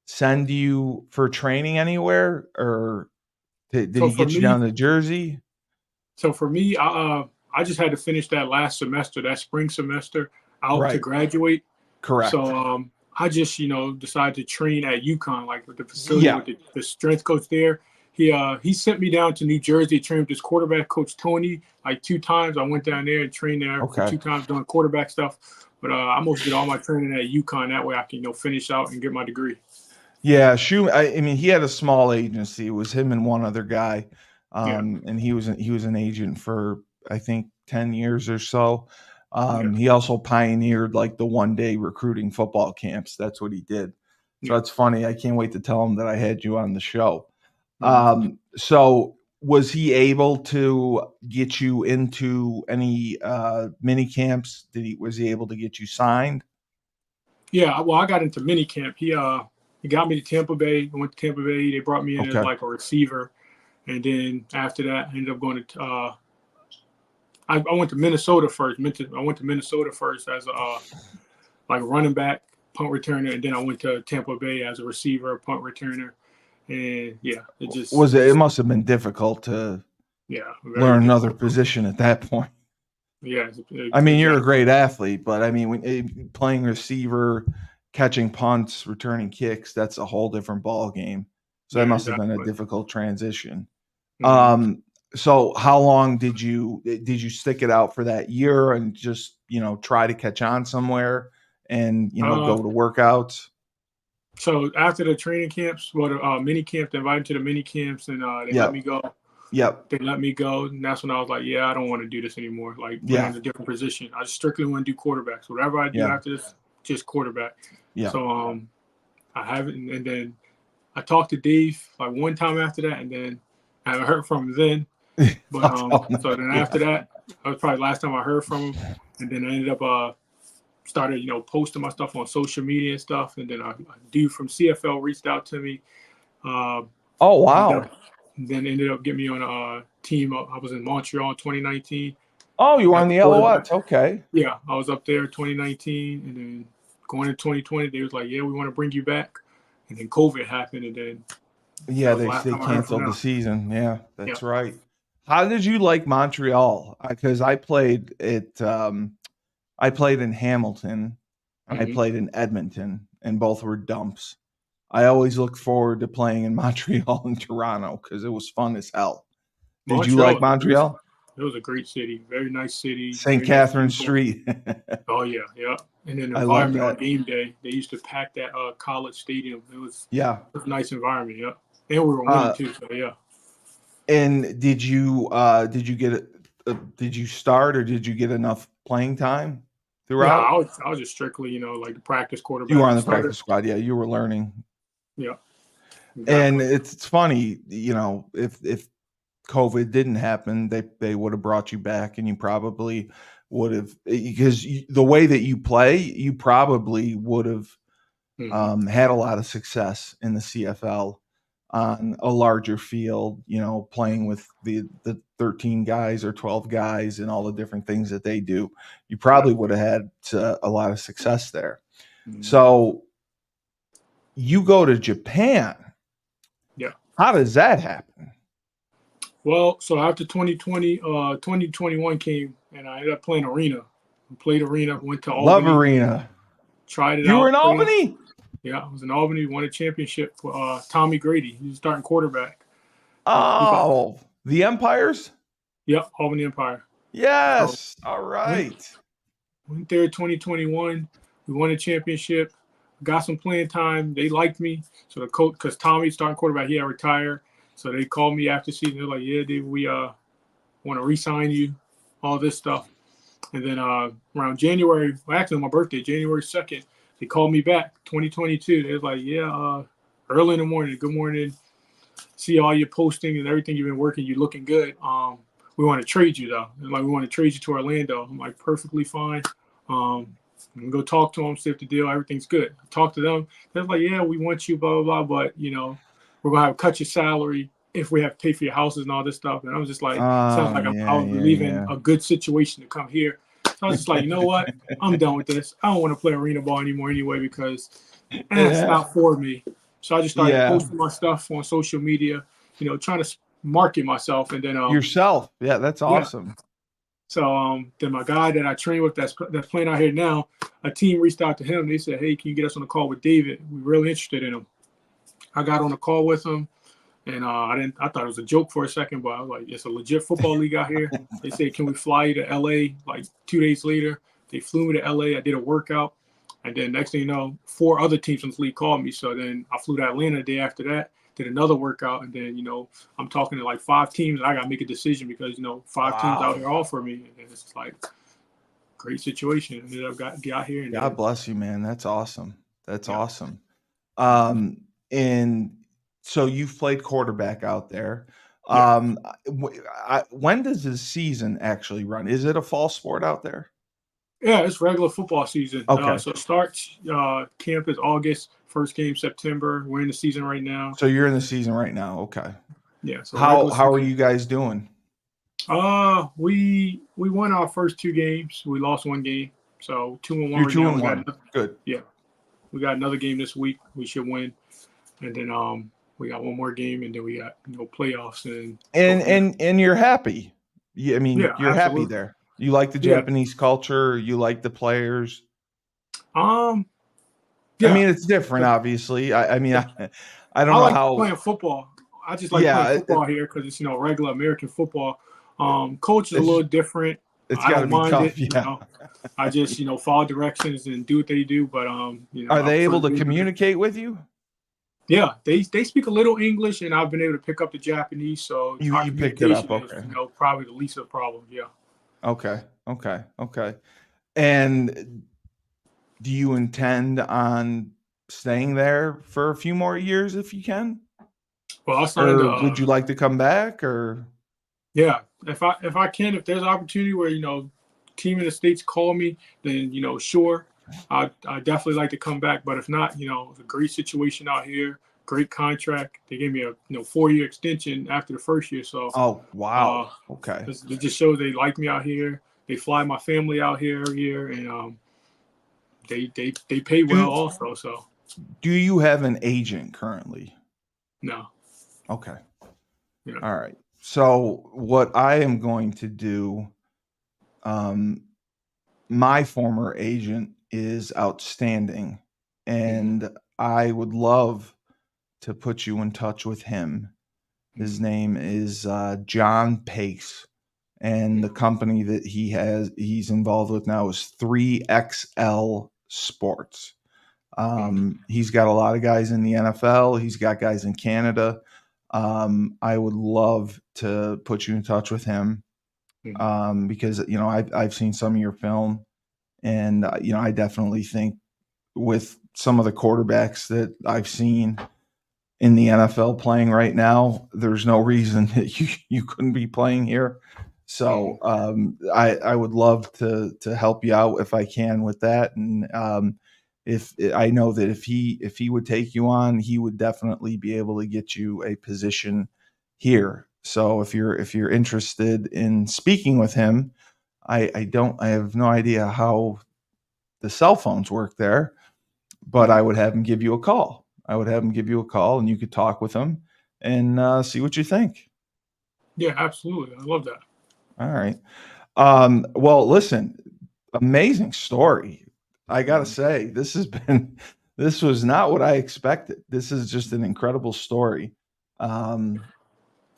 S1: send you for training anywhere, or did
S2: So
S1: he
S2: for
S1: get you down
S2: me,
S1: to Jersey?
S2: I just had to finish that last semester, that spring semester, out to
S1: Right.
S2: graduate. So
S1: Correct.
S2: I just decided to train at UConn, like with the facility
S1: Yeah.
S2: with the strength coach there. He sent me down to New Jersey to train with this quarterback coach Tony like 2 times. I went down there and trained there for
S1: Okay.
S2: 2 times doing quarterback stuff. But I mostly did all my training at UConn. That way I can finish out and get my degree.
S1: Yeah. I mean, he had a small agency. It was him and one other guy,
S2: Yeah,
S1: and he was an agent for I think 10 years or so.
S2: yeah,
S1: He also pioneered like the 1 day recruiting football camps. That's what he did. So
S2: yeah.
S1: that's funny. I can't wait to tell him that I had you on the show.
S2: Mhm.
S1: So was he able to get you into any mini camps? Was he able to get you signed?
S2: Yeah, well, I got into mini camp. He got me to Tampa Bay. I went to Tampa Bay. They brought me in as
S1: Okay.
S2: like a receiver, and then after that, I ended up going to. I went to Minnesota first. I went to Minnesota first as a like running back, punt returner, and then I went to Tampa Bay as a receiver, punt returner, and yeah,
S1: It must have been difficult to
S2: yeah, very
S1: learn another
S2: difficult.
S1: position at that point.
S2: Yeah,
S1: I mean, you're a
S2: exactly.
S1: great athlete, but I mean, playing receiver, catching punts, returning kicks, that's a whole different ball game. So that
S2: Yeah,
S1: must have been a
S2: exactly.
S1: difficult transition.
S2: Mm-hmm.
S1: So how long did you stick it out for that year and just, try to catch on somewhere and,
S2: Uh,
S1: go to workouts?
S2: so after the training camps, well, the mini camp, they invited me to the mini camps, and they let me
S1: Yep.
S2: go.
S1: Yep.
S2: They let me go, and that's when I was like, yeah, I don't want to do this anymore. Like
S1: Yeah.
S2: playing a different position, I strictly want to do quarterbacks. Whatever I do
S1: Yeah.
S2: after this, just quarterback.
S1: Yeah.
S2: So I haven't, and then I talked to Dave like one time after that, and then I haven't heard from him then. But
S1: I'll tell them.
S2: so then
S1: Yeah.
S2: after that, that was probably the last time I heard from him, and then I ended up started posting my stuff on social media and stuff, and then a dude from CFL reached out to me. Uh,
S1: Oh,
S2: ended
S1: wow.
S2: up, then ended up getting me on a team. I was in Montreal in 2019
S1: Oh, you were
S2: as
S1: on
S2: a
S1: the
S2: quarterback.
S1: LOX. Okay.
S2: Yeah, I was up there 2019, and then going into 2020, they was like, "Yeah, we want to bring you back," and then COVID happened, and then that
S1: Yeah,
S2: was the last
S1: they
S2: time I heard from
S1: canceled the
S2: them.
S1: season. Yeah,
S2: Yeah.
S1: that's right. How did you like Montreal? Because I played in Hamilton and I
S2: Mm-hmm.
S1: played in Edmonton, and both were dumps. I always looked forward to playing in Montreal and Toronto because it was fun as hell. Did you
S2: Montreal
S1: like
S2: was a great.
S1: Montreal?
S2: It was a great city. Very nice city.
S1: St.
S2: Very nice
S1: Catherine
S2: people.
S1: Street.
S2: Oh yeah, yeah. And then the
S1: I love
S2: environment on
S1: that.
S2: game day, they used to pack that college stadium.
S1: Yeah.
S2: It was a nice environment. Yeah, and we were winning
S1: Uh,
S2: too. So yeah.
S1: and did you start or did you get enough playing time
S2: No,
S1: throughout?
S2: I was just strictly like the practice
S1: You were
S2: quarterback.
S1: on
S2: I
S1: the
S2: started.
S1: practice squad. Yeah, you were learning.
S2: Yeah,
S1: And
S2: exactly.
S1: it's funny, if COVID didn't happen, they would have brought you back, and you probably would have, because the way that you play, you probably would have
S2: Hmm.
S1: had a lot of success in the CFL on a larger field. Playing with the 13 guys or 12 guys and all the different things that they do. You
S2: Yeah.
S1: probably would have had a lot of success there.
S2: Hmm.
S1: So you go to Japan.
S2: Yeah.
S1: How does that happen?
S2: Well, so after 2020, 2021 came, and I ended up playing arena. I played arena. Went to
S1: Love
S2: Albany.
S1: Arena.
S2: Tried it
S1: You were in
S2: out. Played.
S1: Albany?
S2: Yeah, I was in Albany. Won a championship for Tommy Grady. He was starting quarterback. He got.
S1: Oh, the Empires?
S2: Yep, Albany Empire. So
S1: Yes. All
S2: went
S1: right.
S2: went there 2021. We won a championship. Got some playing time. They liked me. So the coach, because Tommy starting quarterback, he had retired. So they called me after season. They're like, "Yeah, dude, we want to re-sign you." All this stuff. And then around January, well, actually my birthday, January 2nd, they called me back. 2022. They was like, "Yeah, early in the morning. Good morning. See all your posting and everything you've been working. You're looking good. We want to trade you though. And like we want to trade you to Orlando." I'm like, perfectly fine. I'm gonna go talk to them, see if the deal, everything's good. I talked to them. They're like, "Yeah, we want you, blah blah blah, but we're gonna have to cut your salary if we have to pay for your houses and all this stuff." And I was just like, sounds
S1: Oh,
S2: like I
S1: yeah,
S2: was
S1: yeah,
S2: leaving
S1: yeah.
S2: a good situation to come here. So I was just like, you know what? I'm done with this. I don't want to play arena ball anymore anyway because it's
S1: Yeah.
S2: not for me. So I just started
S1: Yeah.
S2: posting my stuff on social media, trying to market myself. And then
S1: Yourself. Yeah, that's
S2: yeah.
S1: awesome.
S2: So then my guy that I train with that's playing out here now, a team reached out to him. They said, "Hey, can you get us on the call with David? We're really interested in him." I got on the call with him, and I thought it was a joke for a second, but I was like, "It's a legit football league out here." They said, "Can we fly you to LA?" Like 2 days later, they flew me to LA. I did a workout, and then next thing you know, 4 other teams from the league called me. So then I flew to Atlanta the day after that, did another workout, and then I'm talking to like 5 teams, and I got to make a decision because 5 teams out
S1: Wow.
S2: here offer me, and it's just like great situation. Ended up got here, and
S1: God
S2: then
S1: bless you, man. That's awesome. That's
S2: yeah.
S1: awesome.
S2: Mm-hmm.
S1: And so you've played quarterback out there.
S2: Yeah.
S1: When does the season actually run? Is it a fall sport out there?
S2: Yeah, it's regular football season.
S1: Okay.
S2: So it starts camp is August, first game September. We're in the season right now.
S1: So you're in the season right now. Okay.
S2: Yeah, so
S1: How
S2: regular
S1: how are
S2: season.
S1: you guys doing?
S2: We won our first two games. We lost one game, so 2-1
S1: You're
S2: right
S1: two
S2: now.
S1: and one. Good.
S2: Yeah, we got another game this week. We should win, and then we got one more game, and then we got playoffs and go
S1: And
S2: from there.
S1: and you're happy. I mean,
S2: Yeah,
S1: you're happy
S2: absolutely.
S1: there. You like the
S2: Yeah.
S1: Japanese culture. You like the players.
S2: Um.
S1: I
S2: Yeah.
S1: mean, it's different, obviously. I mean, I don't
S2: I
S1: know
S2: like
S1: how.
S2: playing football. I just like playing
S1: Yeah,
S2: football here because it's regular American football. Coach is a
S1: it's
S2: little different.
S1: it's
S2: I
S1: got to
S2: don't
S1: be
S2: mind
S1: tough.
S2: it.
S1: Yeah.
S2: I just follow directions and do what they do. But
S1: Are
S2: I
S1: they
S2: prefer
S1: able to
S2: being there.
S1: communicate with you?
S2: Yeah, they speak a little English, and I've been able to pick up the Japanese. So our
S1: You picked it up.
S2: communication is
S1: Okay.
S2: probably the least of the problem. Yeah.
S1: Okay. Okay. Okay. And do you intend on staying there for a few more years if you can?
S2: Well, I signed
S1: Or would you like to come back or
S2: yeah. If there's an opportunity where team in the states call me, then sure, I definitely like to come back. But if not, it's a great situation out here, great contract. They gave me a 4-year extension after the first year, so
S1: Oh, wow.
S2: uh,
S1: Okay.
S2: it just shows they like me out here. They fly my family out here every year, and they pay well
S1: Do
S2: also. So
S1: do you have an agent currently?
S2: no,
S1: Okay.
S2: yeah,
S1: All right. So what I am going to do, um, my former agent is outstanding,
S2: mm-hmm,
S1: and I would love to put you in touch with him. His
S2: mm-hmm,
S1: name is John Pace, and the
S2: mm-hmm,
S1: company that he's involved with now is 3XL Sports. He's got a lot of guys in the NFL. He's got guys in Canada. I would love to put you in touch with him
S2: mm-hmm,
S1: because I've seen some of your film, and I definitely think with some of the quarterbacks that I've seen in the NFL playing right now, there's no reason that you couldn't be playing here.
S2: mm-hmm.
S1: So I would love to help you out if I can with that, and if I know that if he would take you on, he would definitely be able to get you a position here. So if you're interested in speaking with him, I have no idea how the cell phones work there, but I
S2: Mm-hmm.
S1: would have him give you a call. I would have him give you a call, and you could talk with him and see what you think.
S2: Yeah, absolutely. I love that.
S1: All right. Well, listen, amazing story. I gotta
S2: Mm-hmm,
S1: say, this was not what I expected. This is just an incredible story, um,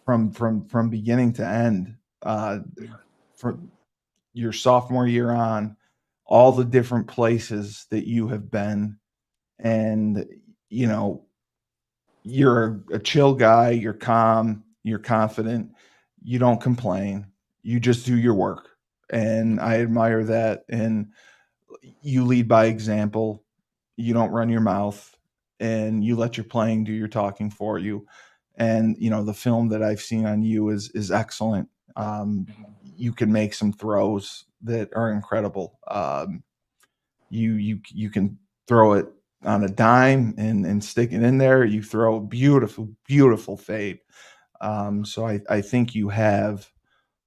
S1: from beginning to end. From your sophomore year on, all the different places that you have been, and you know you're a chill guy, you're calm, you're confident, you don't complain, you just do your work. And I admire that. And you lead by example, you don't run your mouth, and you let your playing do your talking for you. And the film that I've seen on you is excellent. You can make some throws that are incredible. You can throw it on a dime and stick it in there. You throw beautiful, beautiful fade. So I think you have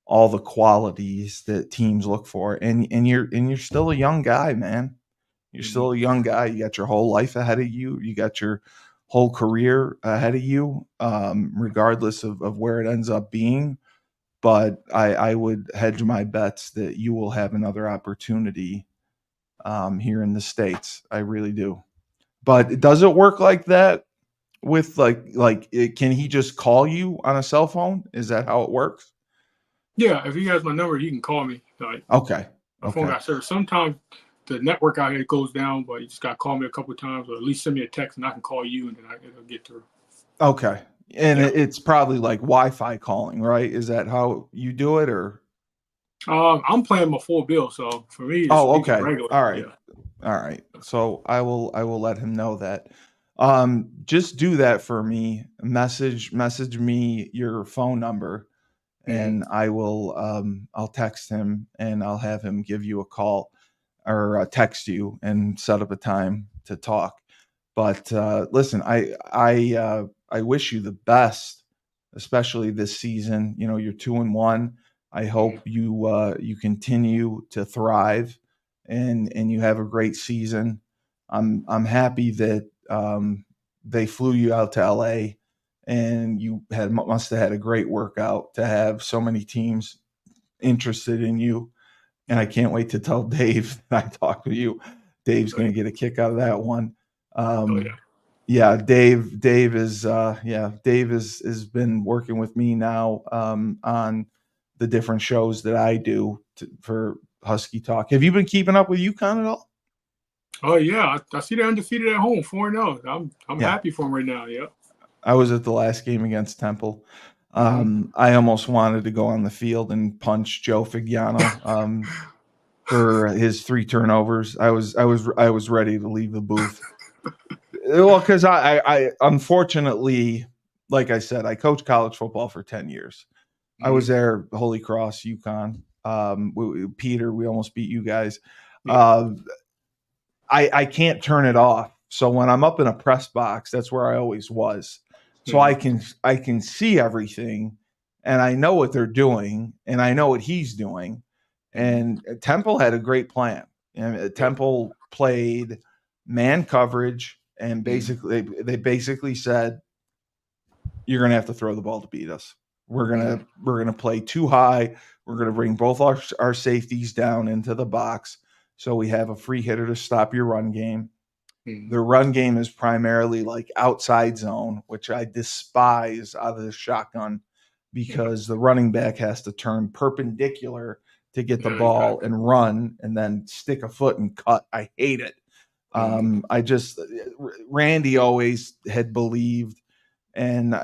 S1: all the qualities that teams look for, and you're still a young guy, man. You're still a
S2: mm-hmm.
S1: young guy. You got your whole life ahead of you. You got your whole career ahead of you, regardless of where it ends up being. But I would hedge my bets that you will have another opportunity here in the States. I really do. But does it work like that with can he just call you on a cell phone? Is that how it works?
S2: Yeah, if he has my number, he can call me. Like
S1: Okay.
S2: my phone
S1: Okay.
S2: got service. Sometimes the network out here goes down, but you just got to call me a couple of times, or at least send me a text, and I can call you, and then it'll get through.
S1: Okay. And
S2: Yeah.
S1: it's probably like Wi-Fi calling, right? Is that how you do it or?
S2: I'm playing my full bill, so for me,
S1: Oh,
S2: it's
S1: okay.
S2: regular.
S1: All right.
S2: Yeah.
S1: All right. So I will let him know that. Just do that for me. Message me your phone number,
S2: Mm-hmm.
S1: and I'll text him and I'll have him give you a call. or text you and set up a time to talk. But listen, I wish you the best, especially this season. You know, you're 2-1. I hope you continue to thrive and you have a great season. I'm happy that they flew you out to LA and you must have had a great workout to have so many teams interested in you. And I can't wait to tell Dave that I talked to you. Dave's going to get a kick out of that one.
S2: Oh yeah.
S1: Yeah, Dave has been working with me now on the different shows that I do for Husky Talk. Have you been keeping up with UConn at all?
S2: Oh yeah. I see they're undefeated at home, 4-0. I'm
S1: Yeah,
S2: happy for them right now. Yep.
S1: I was at the last game against Temple. I almost wanted to go on the field and punch Joe Figiano for his 3 turnovers. I was ready to leave the booth. Well, because I unfortunately, like I said, I coached college football for 10 years. I was there, Holy Cross, UConn. Peter, we almost beat you guys.
S2: Yeah.
S1: I can't turn it off. So when I'm up in a press box, that's where I always was. So I can see everything, and I know what they're doing, and I know what he's doing. And Temple had a great plan. And Temple played man coverage, and they basically said, "You're going to have to throw the ball to beat us. We're gonna play too high. We're gonna bring both our safeties down into the box, so we have a free hitter to stop your run game." The run game is primarily like outside zone, which I despise out of the shotgun because the running back has to turn perpendicular to get the ball and run and then stick a foot and cut. I hate it. Randy always had believed, and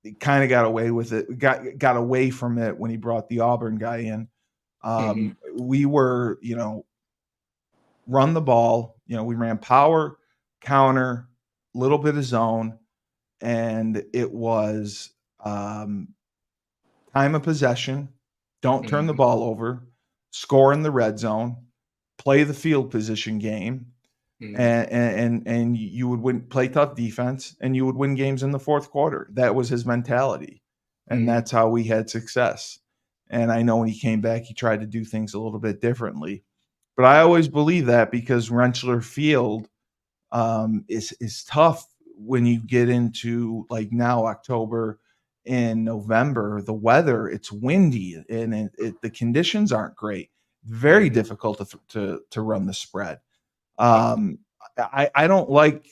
S1: he kind of got away with it, got away from it when he brought the Auburn guy in. We were, run the ball. We ran power, counter, little bit of zone, and it was time of possession. Don't turn the ball over. Score in the red zone. Play the field position game, and you would win. Play tough defense, and you would win games in the fourth quarter. That was his mentality, and that's how we had success. And I know when he came back, he tried to do things a little bit differently. But I always believe that because Rentschler Field is tough when you get into like now October and November. The weather, it's windy and the conditions aren't great. Very difficult to run the spread. I don't like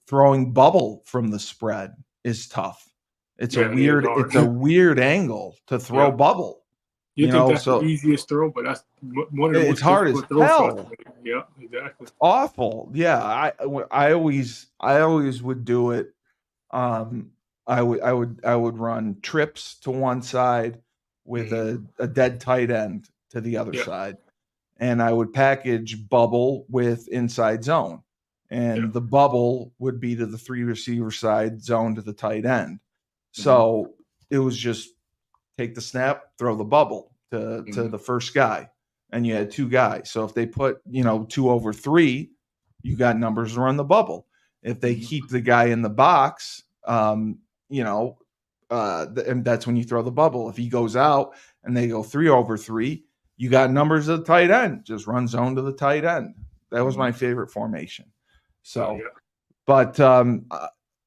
S1: throwing bubble from the spread is tough. It's a weird angle to throw bubble.
S2: You think that's the easiest throw, but that's one of the most
S1: hard as hell.
S2: Yeah, exactly.
S1: Awful. Yeah, I always would do it. I would run trips to one side with a dead tight end to the other side, and I would package bubble with inside zone, and the bubble would be to the 3 receiver side, zone to the tight end. So it was just take the snap, throw the bubble to the first guy, and you had 2 guys. So if they put 2 over 3, you got numbers to run the bubble. If they keep the guy in the box, and that's when you throw the bubble. If he goes out and they go 3 over 3, you got numbers at the tight end. Just run zone to the tight end. That was my favorite formation. So, but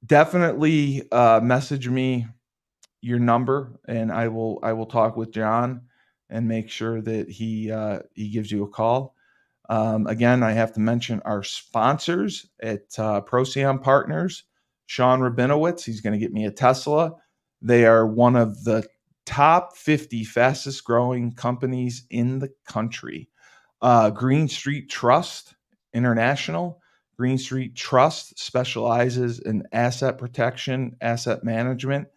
S1: definitely message me your number, and I will talk with John and make sure that he gives you a call. Again, I have to mention our sponsors at Procyon Partners. Sean Rabinowitz, he's going to get me a Tesla. They are one of the top 50 fastest growing companies in the country. Green Street Trust International. Green Street Trust specializes in asset protection, asset management,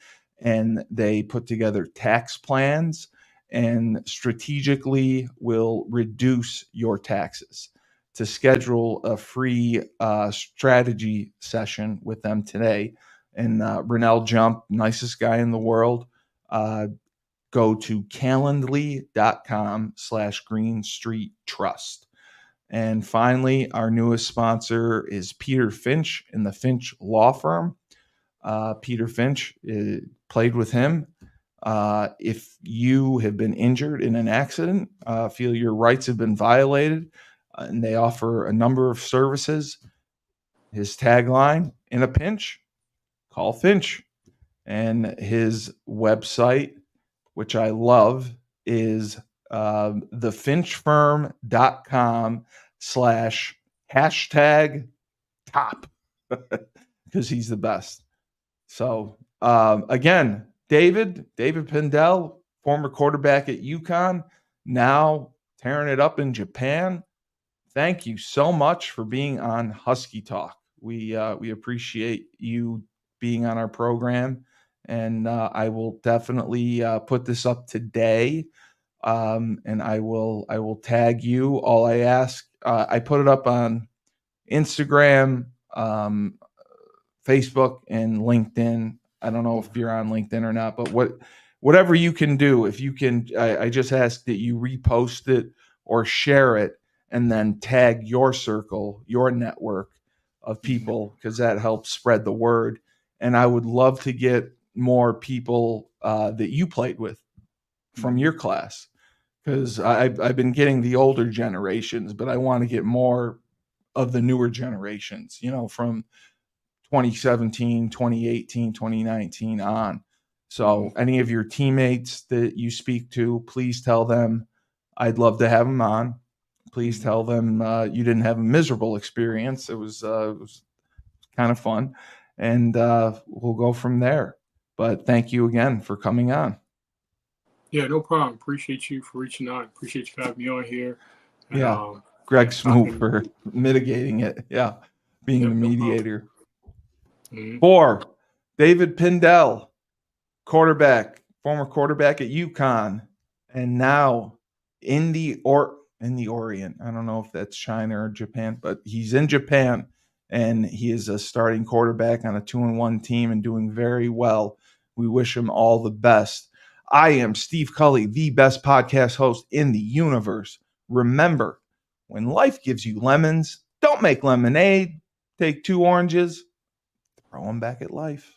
S1: and they put together tax plans and strategically will reduce your taxes. To schedule a free strategy session with them today, and Renell Jump, nicest guy in the world, go go to calendly.com/Green Street Trust. And finally, our newest sponsor is Peter Finch in the Finch Law Firm. Peter Finch played with him. If you have been injured in an accident, feel your rights have been violated, and they offer a number of services. His tagline, in a pinch, call Finch. And his website, which I love, is thefinchfirm.com/#top because he's the best. So again, David Pindell, former quarterback at UConn, now tearing it up in Japan. Thank you so much for being on Husky Talk. We appreciate you being on our program, and I will definitely put this up today. And I will tag you. All I ask, I put it up on Instagram, Facebook, and LinkedIn. I don't know if you're on LinkedIn or not, but whatever you can do, if you can, I just ask that you repost it or share it, and then tag your circle, your network of people, because that helps spread the word. And I would love to get more people that you played with from your class, because I've been getting the older generations, but I want to get more of the newer generations, from 2017, 2018, 2019 on. So any of your teammates that you speak to, please tell them I'd love to have them on. Please tell them you didn't have a miserable experience. It was kind of fun, and we'll go from there. But thank you again for coming on.
S2: Yeah, no problem. Appreciate you for reaching out. Appreciate you having me on here. And,
S1: Greg Smoot for mitigating it. Yeah, being the mediator.
S2: No
S1: 4, David Pindell, former quarterback at UConn, and now in the Orient. I don't know if that's China or Japan, but he's in Japan, and he is a starting quarterback on a 2-1 team and doing very well. We wish him all the best. I am Steve Cully, the best podcast host in the universe. Remember, when life gives you lemons, don't make lemonade. Take 2 oranges, throw them back at life.